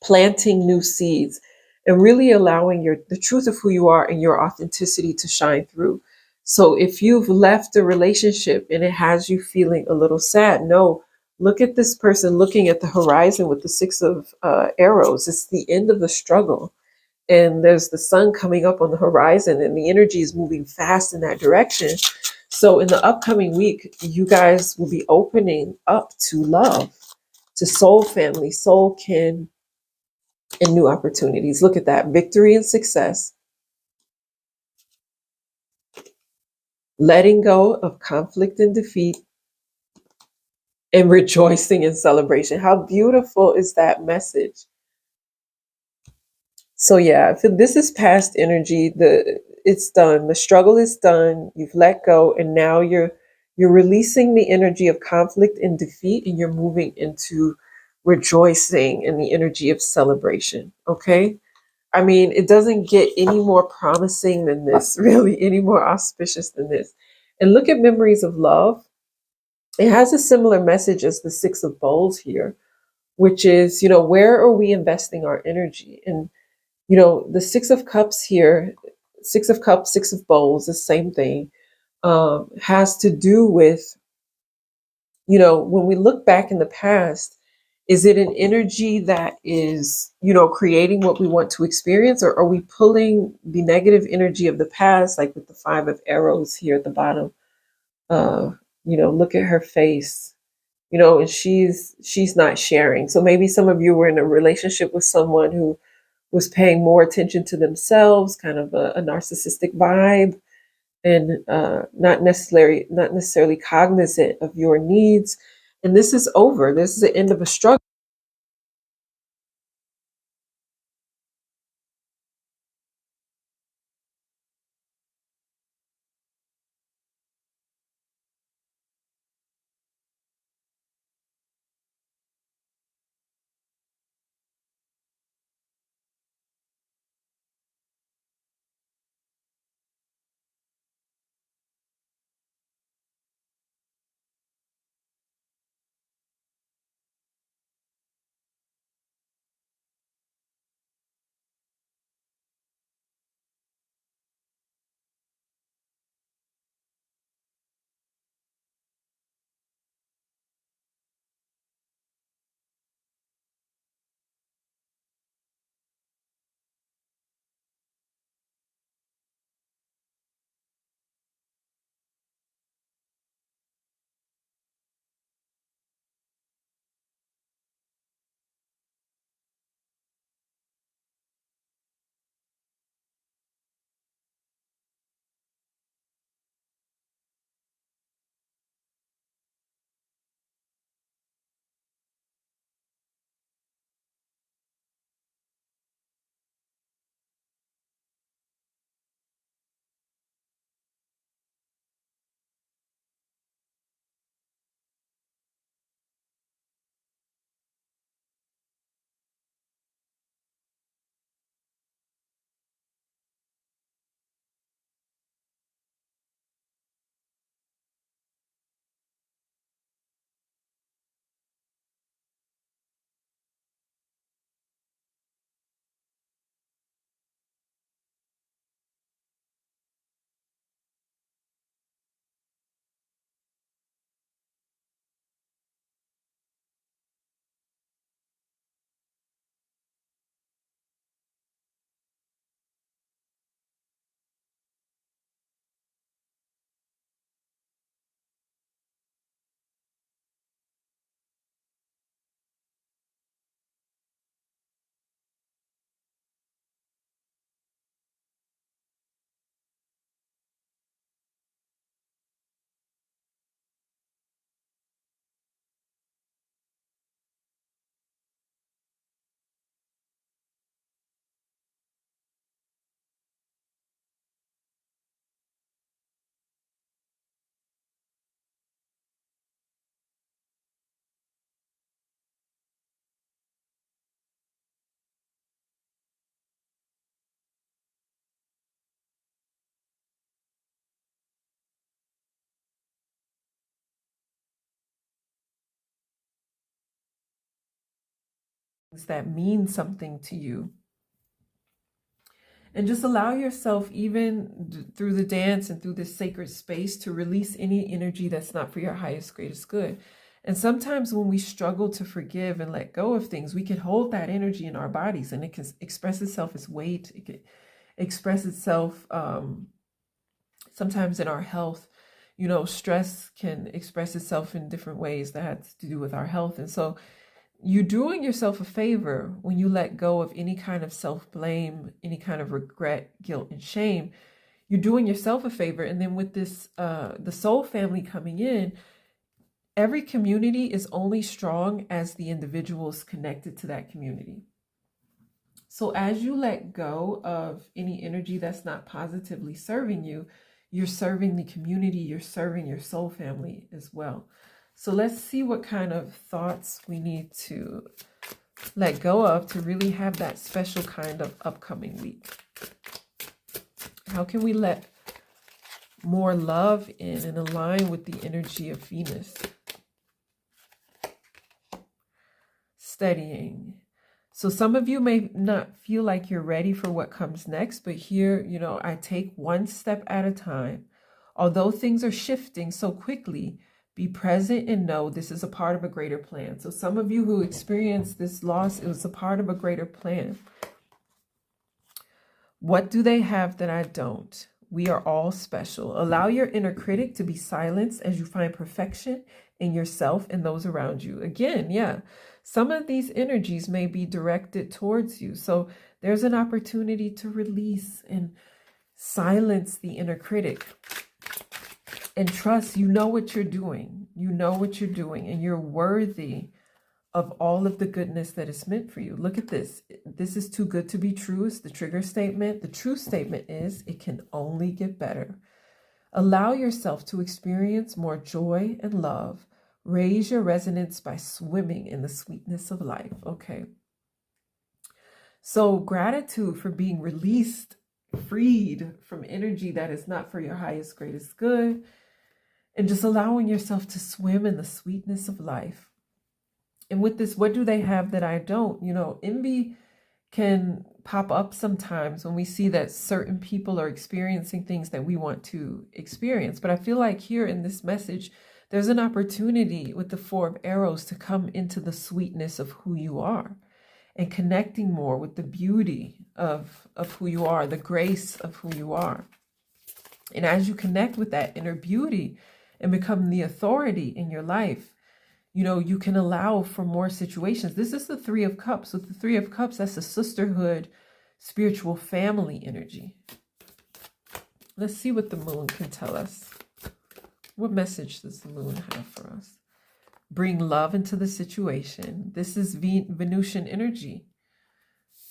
planting new seeds, and really allowing the truth of who you are and your authenticity to shine through. So if you've left a relationship and it has you feeling a little sad, no, look at this person looking at the horizon with the Six of Arrows. It's the end of the struggle. And there's the sun coming up on the horizon and the energy is moving fast in that direction. So in the upcoming week, you guys will be opening up to love, to soul family, soul kin, and new opportunities. Look at that. Victory and success. letting go of conflict and defeat, and rejoicing in celebration. How beautiful is that message? So yeah, if this is past energy, it's done. The struggle is done. You've let go, and now you're releasing the energy of conflict and defeat, and you're moving into rejoicing and the energy of celebration. Okay? I mean, it doesn't get any more promising than this, really, any more auspicious than this. And look at Memories of Love. It has a similar message as the Six of Bowls here, which is, where are we investing our energy? And the Six of Cups here, Six of Cups, Six of Bowls, the same thing, has to do with, when we look back in the past, is it an energy that is, creating what we want to experience, or are we pulling the negative energy of the past, like with the Five of Arrows here at the bottom? Uh, look at her face, and she's not sharing. So maybe some of you were in a relationship with someone who was paying more attention to themselves, kind of a narcissistic vibe, and not necessarily cognizant of your needs. And this is over. This is the end of a struggle. That mean something to you. And just allow yourself, even through the dance and through this sacred space, to release any energy that's not for your highest, greatest good. And sometimes when we struggle to forgive and let go of things, we can hold that energy in our bodies, and it can express itself as weight. It can express itself sometimes in our health. Stress can express itself in different ways that has to do with our health. And so you're doing yourself a favor when you let go of any kind of self-blame, any kind of regret, guilt, and shame. you're doing yourself a favor. And then with this, the soul family coming in, every community is only strong as the individuals connected to that community. So as you let go of any energy that's not positively serving you, you're serving the community, you're serving your soul family as well. So let's see what kind of thoughts we need to let go of to really have that special kind of upcoming week. How can we let more love in and align with the energy of Venus? Steadying. So some of you may not feel like you're ready for what comes next, but here, I take one step at a time. Although things are shifting so quickly, be present and know this is a part of a greater plan. So some of you who experienced this loss, it was a part of a greater plan. What do they have that I don't? We are all special. Allow your inner critic to be silenced as you find perfection in yourself and those around you. Again, yeah, some of these energies may be directed towards you. So there's an opportunity to release and silence the inner critic. And trust, you know what you're doing. You know what you're doing, and you're worthy of all of the goodness that is meant for you. Look at this. This is too good to be true. It's the trigger statement. The true statement is it can only get better. Allow yourself to experience more joy and love. Raise your resonance by swimming in the sweetness of life. Okay. So gratitude for being released, freed from energy that is not for your highest, greatest good. And just allowing yourself to swim in the sweetness of life. And with this, what do they have that I don't? Envy can pop up sometimes when we see that certain people are experiencing things that we want to experience. But I feel like here in this message, there's an opportunity with the Four of Arrows to come into the sweetness of who you are and connecting more with the beauty of who you are, the grace of who you are. And as you connect with that inner beauty and become the authority in your life, you can allow for more situations. This is the Three of Cups. With the Three of Cups, that's a sisterhood, spiritual family energy. Let's see what the moon can tell us. What message does the moon have for us? Bring love into the situation. This is Venusian energy.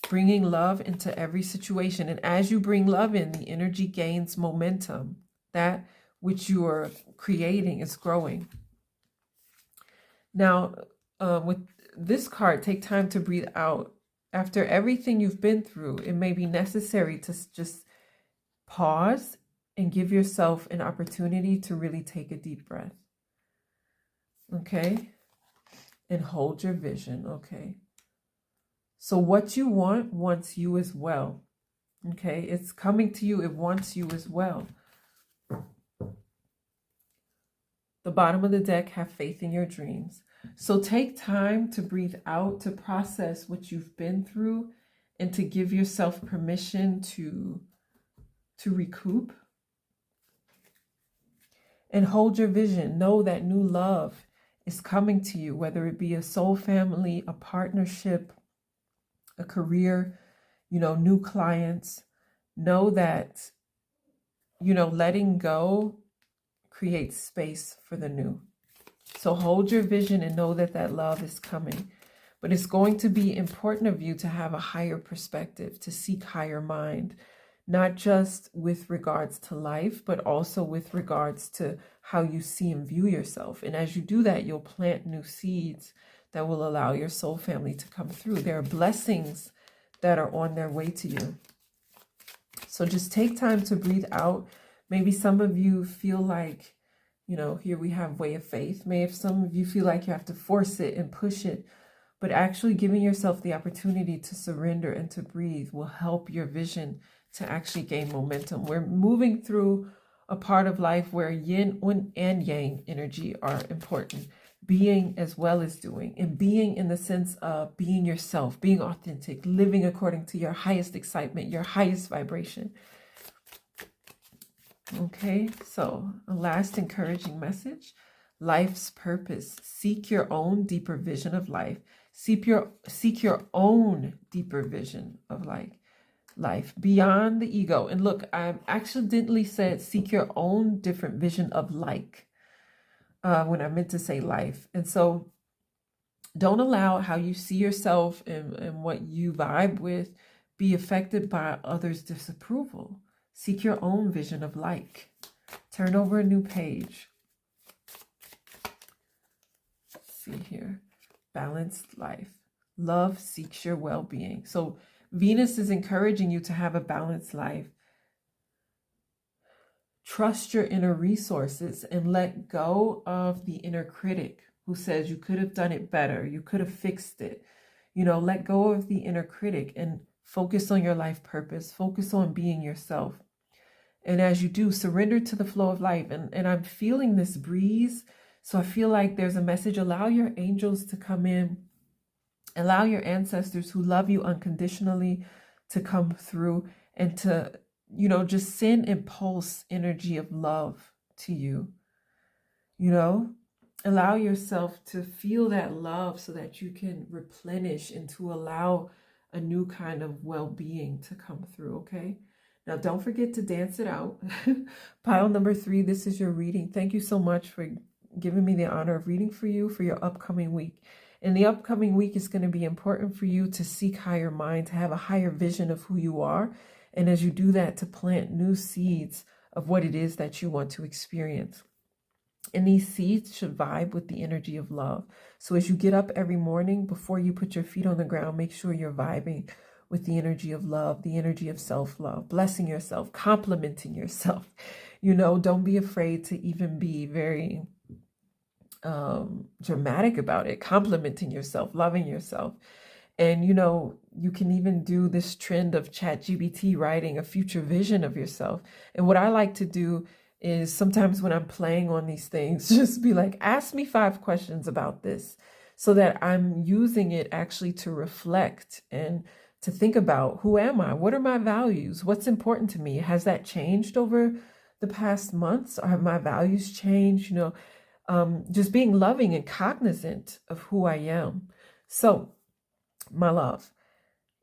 Bringing love into every situation. And as you bring love in, the energy gains momentum. That which you are creating is growing. Now, with this card, take time to breathe out. After everything you've been through, it may be necessary to just pause and give yourself an opportunity to really take a deep breath. Okay? And hold your vision. Okay? So what you want wants you as well. Okay? It's coming to you. It wants you as well. The bottom of the deck, have faith in your dreams. So take time to breathe out, to process what you've been through, and to give yourself permission to recoup. And hold your vision. Know that new love is coming to you, whether it be a soul family, a partnership, a career, new clients. Know that, letting go creates space for the new. So hold your vision and know that that love is coming. But it's going to be important of you to have a higher perspective, to seek higher mind, not just with regards to life, but also with regards to how you see and view yourself. And as you do that, you'll plant new seeds that will allow your soul family to come through. There are blessings that are on their way to you. So just take time to breathe out. Maybe some of you feel like, here we have way of faith. Maybe some of you feel like you have to force it and push it, but actually giving yourself the opportunity to surrender and to breathe will help your vision to actually gain momentum. We're moving through a part of life where yin and yang energy are important. Being as well as doing, and being in the sense of being yourself, being authentic, living according to your highest excitement, your highest vibration. Okay, so a last encouraging message. Life's purpose. Seek your own deeper vision of life. Seek your own deeper vision of life. life, beyond the ego. And look, I accidentally said seek your own different vision of like when I meant to say life. And so don't allow how you see yourself and what you vibe with be affected by others' disapproval. Seek your own vision of like. Turn over a new page. Let's see here. Balanced life. Love seeks your well-being. So Venus is encouraging you to have a balanced life. Trust your inner resources and let go of the inner critic who says you could have done it better, you could have fixed it. You know, let go of the inner critic and focus on your life purpose. Focus on being yourself. And as you do, surrender to the flow of life. And I'm feeling this breeze. So I feel like there's a message. Allow your angels to come in. Allow your ancestors who love you unconditionally to come through and to, you know, just send impulse energy of love to you. You know, allow yourself to feel that love so that you can replenish and to allow a new kind of well-being to come through, okay? Now, don't forget to dance it out. Pile number 3, this is your reading. Thank you so much for giving me the honor of reading for you for your upcoming week. And the upcoming week is going to be important for you to seek higher mind, to have a higher vision of who you are. And as you do that, to plant new seeds of what it is that you want to experience. And these seeds should vibe with the energy of love. So as you get up every morning, before you put your feet on the ground, make sure you're vibing with the energy of love, the energy of self-love, blessing yourself, complimenting yourself. You know, don't be afraid to even be very dramatic about it, complimenting yourself, loving yourself. And, you know, you can even do this trend of ChatGPT writing a future vision of yourself. And what I like to do is sometimes when I'm playing on these things, just be like, ask me 5 questions about this, so that I'm using it actually to reflect and to think about, who am I? What are my values? What's important to me? Has that changed over the past months? Or have my values changed? You know, just being loving and cognizant of who I am. So, my love,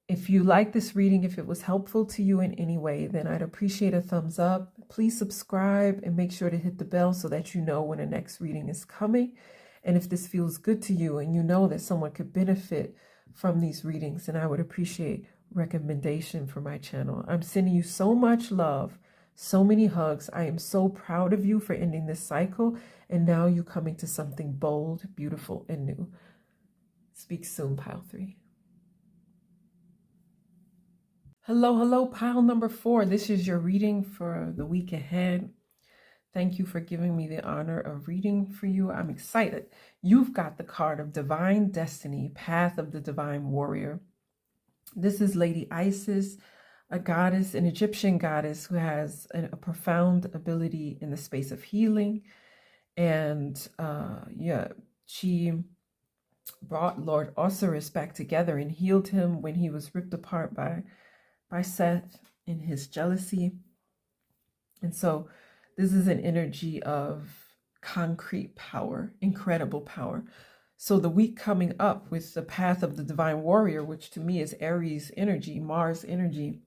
if you like this reading, if it was helpful to you in any way, then I'd appreciate a thumbs up. Please subscribe and make sure to hit the bell so that you know when the next reading is coming. And if this feels good to you and you know that someone could benefit from these readings, then I would appreciate recommendation for my channel. I'm sending you so much love, so many hugs. I am so proud of you for ending this cycle. And now you coming to something bold, beautiful, and new. Speak soon, pile 3. Hello, hello, pile number 4. This is your reading for the week ahead. Thank you for giving me the honor of reading for you. I'm excited. You've got the card of Divine Destiny, Path of the Divine Warrior. This is Lady Isis, a goddess, an Egyptian goddess who has a profound ability in the space of healing. And she brought Lord Osiris back together and healed him when he was ripped apart by Seth in his jealousy. And so this is an energy of concrete power, incredible power. So the week coming up with the Path of the Divine Warrior, which to me is Aries energy, Mars energy.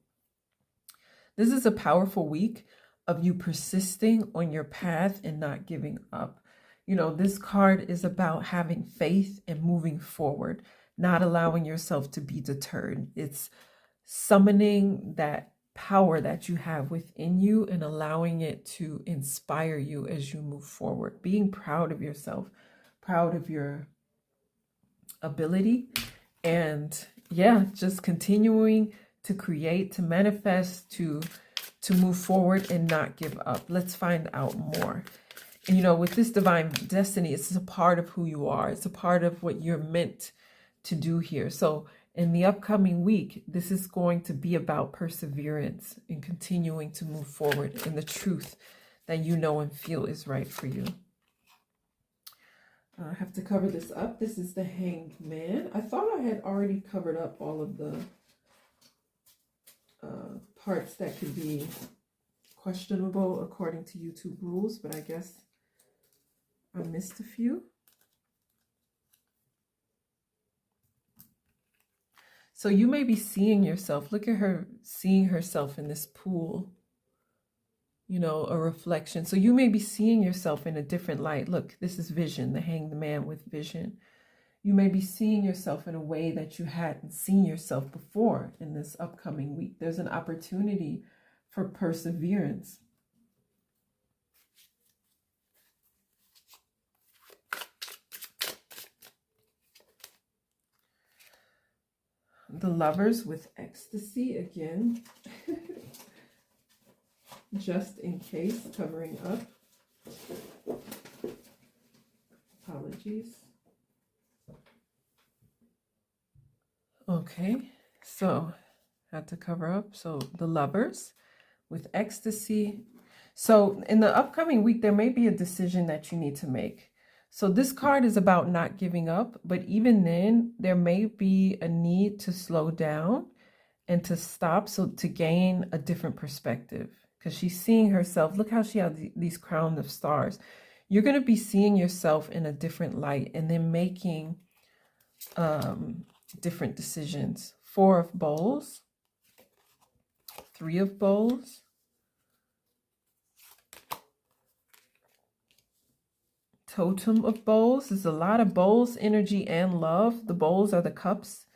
This is a powerful week of you persisting on your path and not giving up. You know, this card is about having faith and moving forward, not allowing yourself to be deterred. It's summoning that power that you have within you and allowing it to inspire you as you move forward. Being proud of yourself, proud of your ability, and just continuing to create, to manifest, to move forward and not give up. Let's find out more. And, you know, with this divine destiny, it's a part of who you are. It's a part of what you're meant to do here. So in the upcoming week, this is going to be about perseverance and continuing to move forward in the truth that you know and feel is right for you. I have to cover this up. This is the Hanged Man. I thought I had already covered up all of the parts that could be questionable according to YouTube rules, but I guess I missed a few. So you may be seeing yourself, look at her seeing herself in this pool, you know, a reflection. So you may be seeing yourself in a different light. Look, this is vision, the hanged man with vision. You may be seeing yourself in a way that you hadn't seen yourself before in this upcoming week. There's an opportunity for perseverance. The Lovers with ecstasy again. Just in case, covering up. Apologies. Okay, so had to cover up. So the Lovers with ecstasy. So in the upcoming week, there may be a decision that you need to make. So this card is about not giving up, but even then, there may be a need to slow down and to stop, so to gain a different perspective. Because she's seeing herself, look how she has these crown of stars. You're going to be seeing yourself in a different light and then making different decisions. 4 of Bowls, 3 of Bowls, Totem of Bowls. There's a lot of Bowls energy and love. The Bowls are the cups.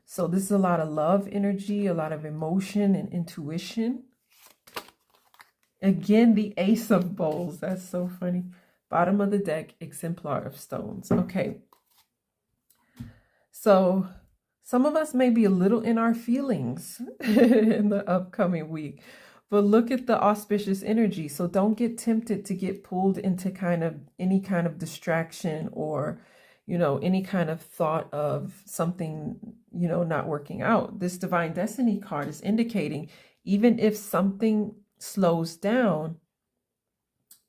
So this is a lot of love energy, a lot of emotion and intuition. Again, the Ace of Bowls. That's so funny. Bottom of the deck, Exemplar of Stones. Okay. So some of us may be a little in our feelings in the upcoming week. But look at the auspicious energy. So don't get tempted to get pulled into any kind of distraction or, you know, any kind of thought of something, you know, not working out. This Divine Destiny card is indicating even if something slows down,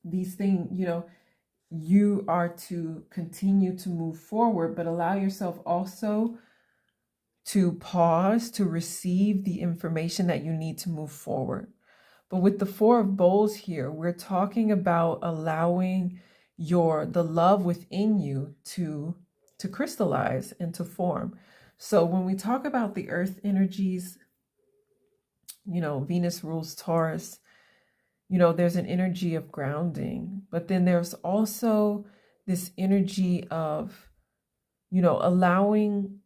these things, you know, you are to continue to move forward, but allow yourself also to pause, to receive the information that you need to move forward. But with the 4 of Bowls here, we're talking about allowing the love within you to crystallize and to form. So when we talk about the earth energies, you know, Venus rules Taurus, you know, there's an energy of grounding, but then there's also this energy of, you know, allowing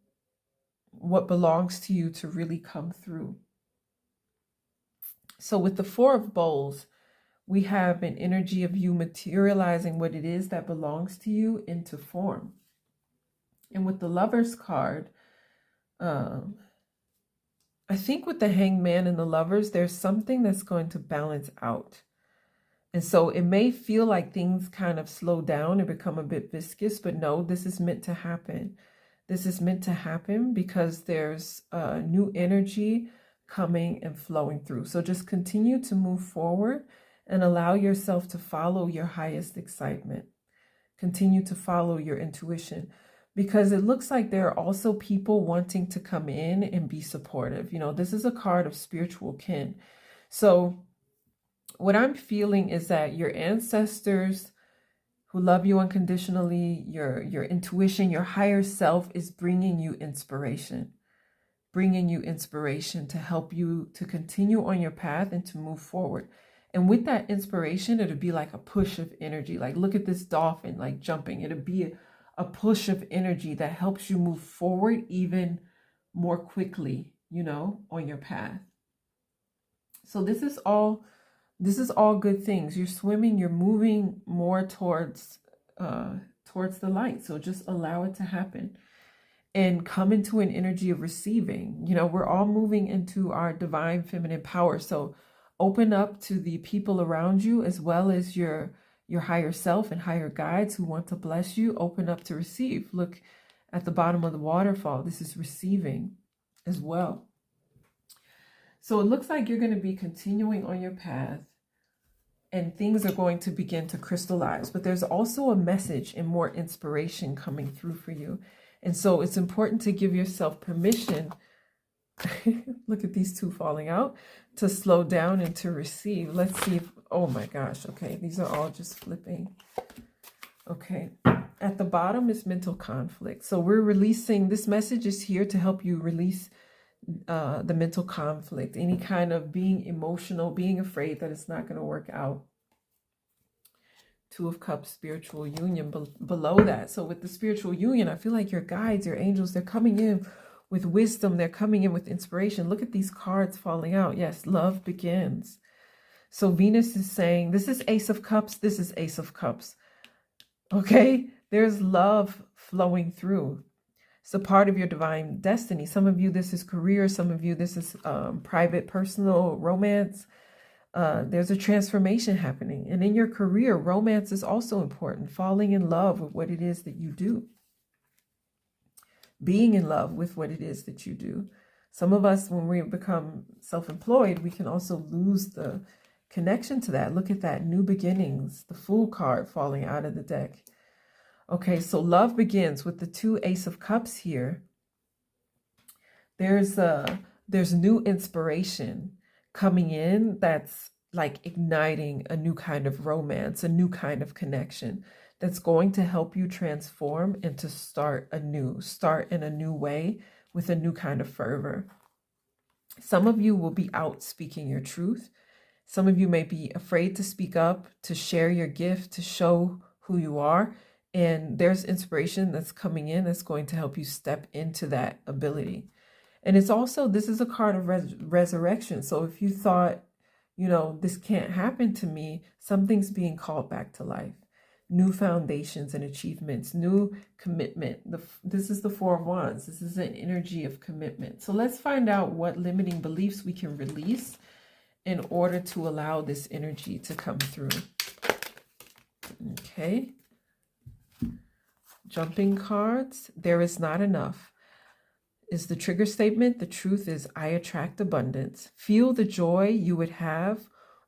what belongs to you to really come through. So with the 4 of Bowls, we have an energy of you materializing what it is that belongs to you into form. And with the Lovers card, I think with the Hanged Man and the Lovers, there's something that's going to balance out. And so it may feel like things kind of slow down and become a bit viscous, but no, this is meant to happen. This is meant to happen because there's new energy coming and flowing through. So just continue to move forward and allow yourself to follow your highest excitement. Continue to follow your intuition, because it looks like there are also people wanting to come in and be supportive. You know, this is a card of spiritual kin. So what I'm feeling is that your ancestors who love you unconditionally, your intuition, your higher self is bringing you inspiration to help you to continue on your path and to move forward. And with that inspiration, it'll be like a push of energy. Like, look at this dolphin, like jumping. It'll be a push of energy that helps you move forward even more quickly, you know, on your path. So this is all good things. You're swimming, you're moving more towards the light. So just allow it to happen. And come into an energy of receiving. You know, we're all moving into our divine feminine power. So open up to the people around you, as well as your higher self and higher guides who want to bless you. Open up to receive. Look at the bottom of the waterfall. This is receiving as well. So it looks like you're going to be continuing on your path and things are going to begin to crystallize. But there's also a message and more inspiration coming through for you. And so it's important to give yourself permission, look at these two falling out, to slow down and to receive. Let's see if, oh my gosh, okay, these are all just flipping. Okay, at the bottom is mental conflict. So we're releasing, this message is here to help you release the mental conflict, any kind of being emotional, being afraid that it's not going to work out. Two of Cups, spiritual union below that. So with the spiritual union, I feel like your guides, your angels, they're coming in with wisdom. They're coming in with inspiration. Look at these cards falling out. Yes, love begins. So Venus is saying, this is Ace of Cups. This is Ace of Cups. Okay, there's love flowing through. It's a part of your divine destiny. Some of you, this is career. Some of you, this is private, personal, romance. There's a transformation happening. And in your career, romance is also important. Falling in love with what it is that you do. Being in love with what it is that you do. Some of us, when we become self-employed, we can also lose the connection to that. Look at that, new beginnings, the Fool card falling out of the deck. Okay, so love begins with the two Ace of Cups here. There's new inspiration coming in that's like igniting a new kind of romance, a new kind of connection that's going to help you transform and to start in a new way with a new kind of fervor. Some of you will be out speaking your truth. Some of you may be afraid to speak up, to share your gift, to show who you are. And there's inspiration that's coming in that's going to help you step into that ability. And it's also, this is a card of resurrection. So if you thought, this can't happen to me, something's being called back to life. New foundations and achievements, new commitment. This is the Four of Wands. This is an energy of commitment. So let's find out what limiting beliefs we can release in order to allow this energy to come through. Okay. Jumping cards. There is not enough is the trigger statement. The truth is, I attract abundance. Feel the joy you would have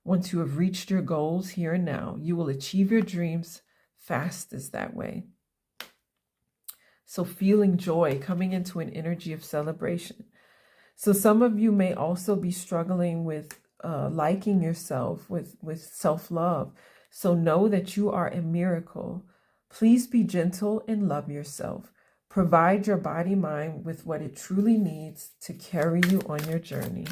once you have reached your goals here and now. You will achieve your dreams fastest that way. So feeling joy, coming into an energy of celebration. So some of you may also be struggling with liking yourself, with self-love. So know that you are a miracle. Please be gentle and love yourself. Provide your body, mind with what it truly needs to carry you on your journey.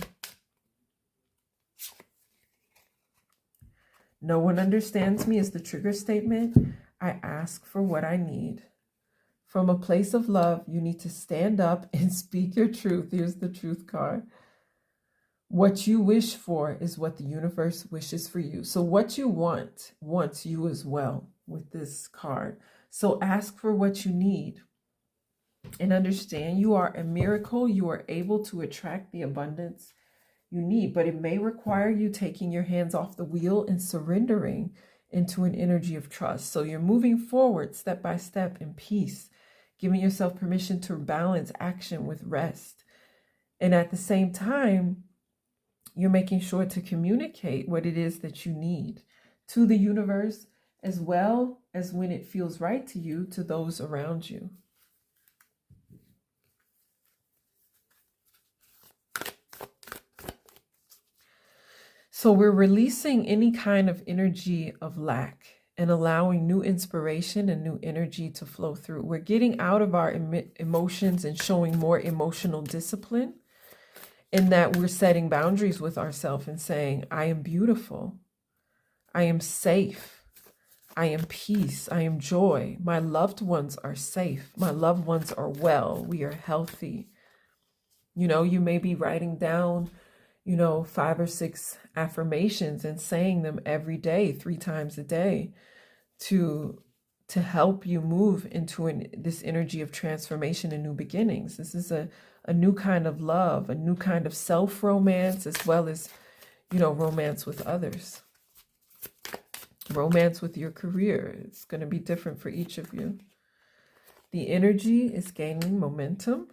No one understands me is the trigger statement. I ask for what I need. From a place of love, you need to stand up and speak your truth. Here's the truth card. What you wish for is what the universe wishes for you. So what you want wants you as well with this card. So ask for what you need and understand you are a miracle. You are able to attract the abundance you need, but it may require you taking your hands off the wheel and surrendering into an energy of trust. So you're moving forward step by step in peace, giving yourself permission to balance action with rest. And at the same time, you're making sure to communicate what it is that you need to the universe, as well as when it feels right to you, to those around you. So we're releasing any kind of energy of lack and allowing new inspiration and new energy to flow through. We're getting out of our emotions and showing more emotional discipline, in that we're setting boundaries with ourselves and saying, I am beautiful. I am safe. I am peace. I am joy. My loved ones are safe. My loved ones are well. We are healthy. You may be writing down, 5 or 6 affirmations and saying them every day, 3 times a day, to help you move into this energy of transformation and new beginnings. This is a new kind of love, a new kind of self-romance, as well as, romance with others. Romance with your career. It's going to be different for each of you. The energy is gaining momentum.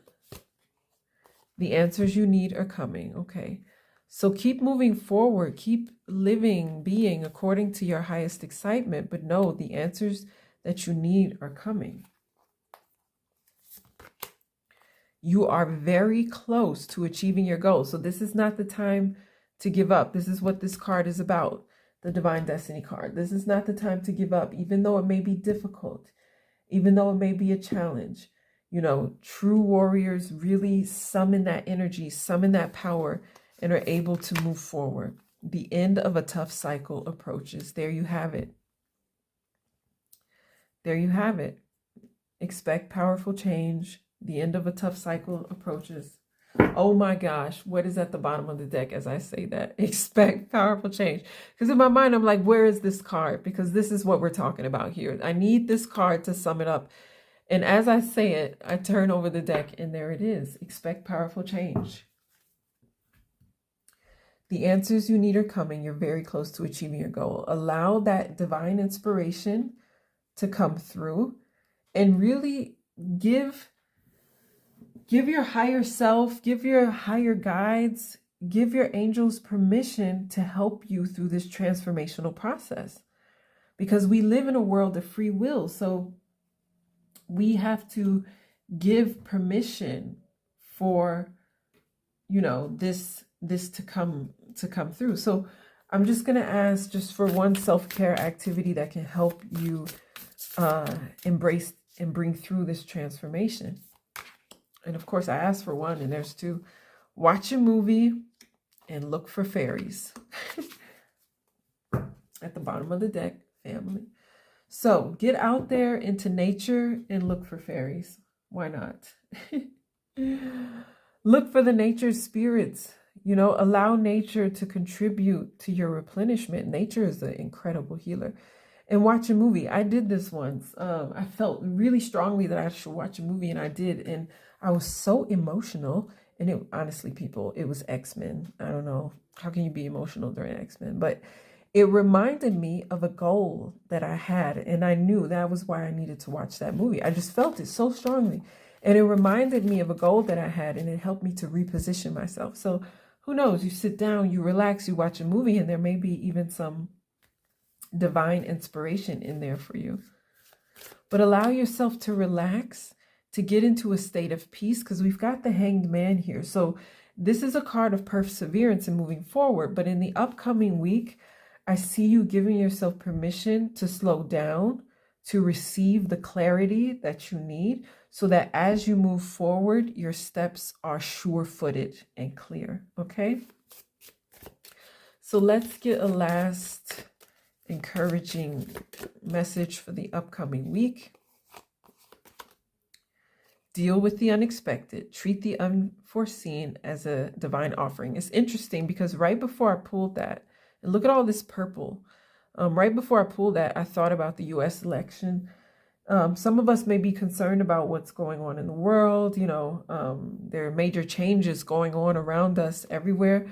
The answers you need are coming. Okay. So keep moving forward. Keep living, being according to your highest excitement. But know the answers that you need are coming. You are very close to achieving your goals. So this is not the time to give up. This is what this card is about, the Divine Destiny card. This is not the time to give up, even though it may be difficult, even though it may be a challenge. True warriors really summon that energy, summon that power, and are able to move forward. The end of a tough cycle approaches. There you have it. There you have it. Expect powerful change. The end of a tough cycle approaches. Oh my gosh, what is at the bottom of the deck as I say that? Expect powerful change. Because in my mind, I'm like, where is this card? Because this is what we're talking about here. I need this card to sum it up. And as I say it, I turn over the deck and there it is. Expect powerful change. The answers you need are coming. You're very close to achieving your goal. Allow that divine inspiration to come through and really give your higher self, give your higher guides, give your angels permission to help you through this transformational process. Because we live in a world of free will, so we have to give permission for, this to come through. So I'm just going to ask just for one self-care activity that can help you embrace and bring through this transformation. And of course, I asked for one, and there's two. Watch a movie and look for fairies. At the bottom of the deck, family. So get out there into nature and look for fairies. Why not? Look for the nature spirits. Allow nature to contribute to your replenishment. Nature is an incredible healer. And watch a movie. I did this once. I felt really strongly that I should watch a movie, and I did. And I was so emotional. And honestly, people, it was X-Men. I don't know. How can you be emotional during X-Men? But it reminded me of a goal that I had. And I knew that was why I needed to watch that movie. I just felt it so strongly. And it reminded me of a goal that I had. And it helped me to reposition myself. So who knows? You sit down, you relax, you watch a movie, and there may be even some divine inspiration in there for you. But allow yourself to relax, to get into a state of peace, because we've got the Hanged Man here. So this is a card of perseverance and moving forward. But in the upcoming week, I see you giving yourself permission to slow down, to receive the clarity that you need, so that as you move forward, your steps are sure-footed and clear. Okay? So let's get a last encouraging message for the upcoming week. Deal with the unexpected. Treat the unforeseen as a divine offering. It's interesting because right before I pulled that, and look at all this purple. Right before I pulled that, I thought about the U.S. election. Some of us may be concerned about what's going on in the world. There are major changes going on around us everywhere.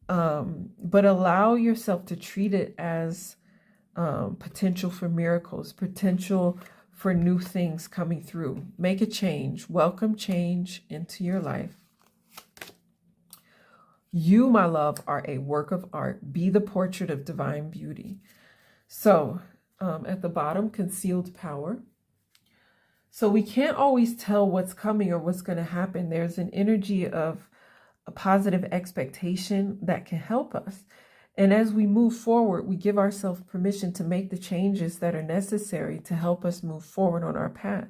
But allow yourself to treat it as potential for miracles, potential for new things coming through. Make a change. Welcome change into your life. You, my love, are a work of art. Be the portrait of divine beauty. So at the bottom, concealed power. So we can't always tell what's coming or what's going to happen. There's an energy of a positive expectation that can help us. And as we move forward, we give ourselves permission to make the changes that are necessary to help us move forward on our path.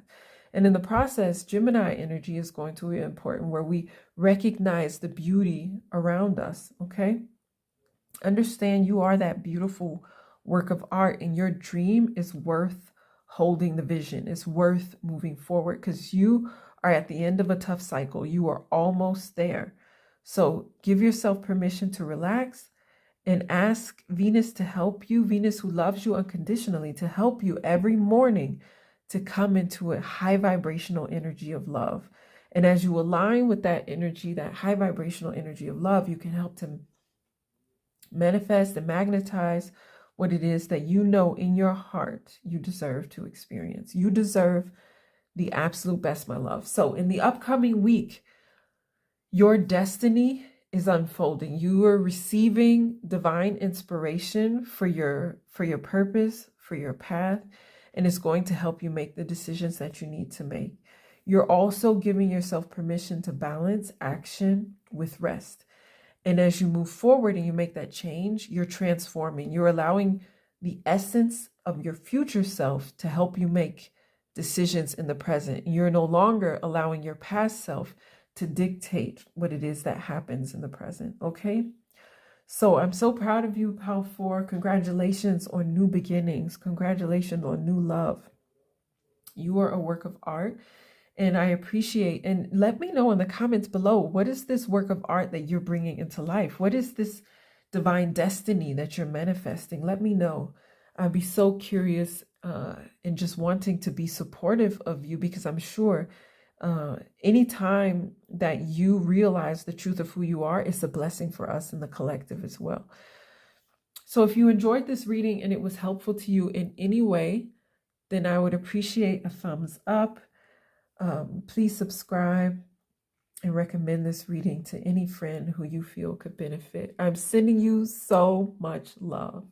And in the process, Gemini energy is going to be important, where we recognize the beauty around us, okay? Understand you are that beautiful work of art, and your dream is worth holding the vision. It's worth moving forward because you are at the end of a tough cycle. You are almost there. So give yourself permission to relax and ask Venus to help you, Venus who loves you unconditionally, to help you every morning to come into a high vibrational energy of love. And as you align with that energy, that high vibrational energy of love, you can help to manifest and magnetize what it is that you know in your heart you deserve to experience. You deserve the absolute best, my love. So in the upcoming week, your destiny is unfolding. You are receiving divine inspiration for your purpose, for your path, and it's going to help you make the decisions that you need to make. You're also giving yourself permission to balance action with rest. And as you move forward and you make that change, you're transforming. You're allowing the essence of your future self to help you make decisions in the present. You're no longer allowing your past self to dictate what it is that happens in the present. Okay? So I'm so proud of you, Pal 4. Congratulations on new beginnings. Congratulations on new love. You are a work of art, and I appreciate, and let me know in the comments below, what is this work of art that you're bringing into life? What is this divine destiny that you're manifesting? Let me know. I'd be so curious and just wanting to be supportive of you, because I'm sure anytime that you realize the truth of who you are, it's a blessing for us in the collective as well. So if you enjoyed this reading and it was helpful to you in any way, then I would appreciate a thumbs up. Please subscribe and recommend this reading to any friend who you feel could benefit. I'm sending you so much love.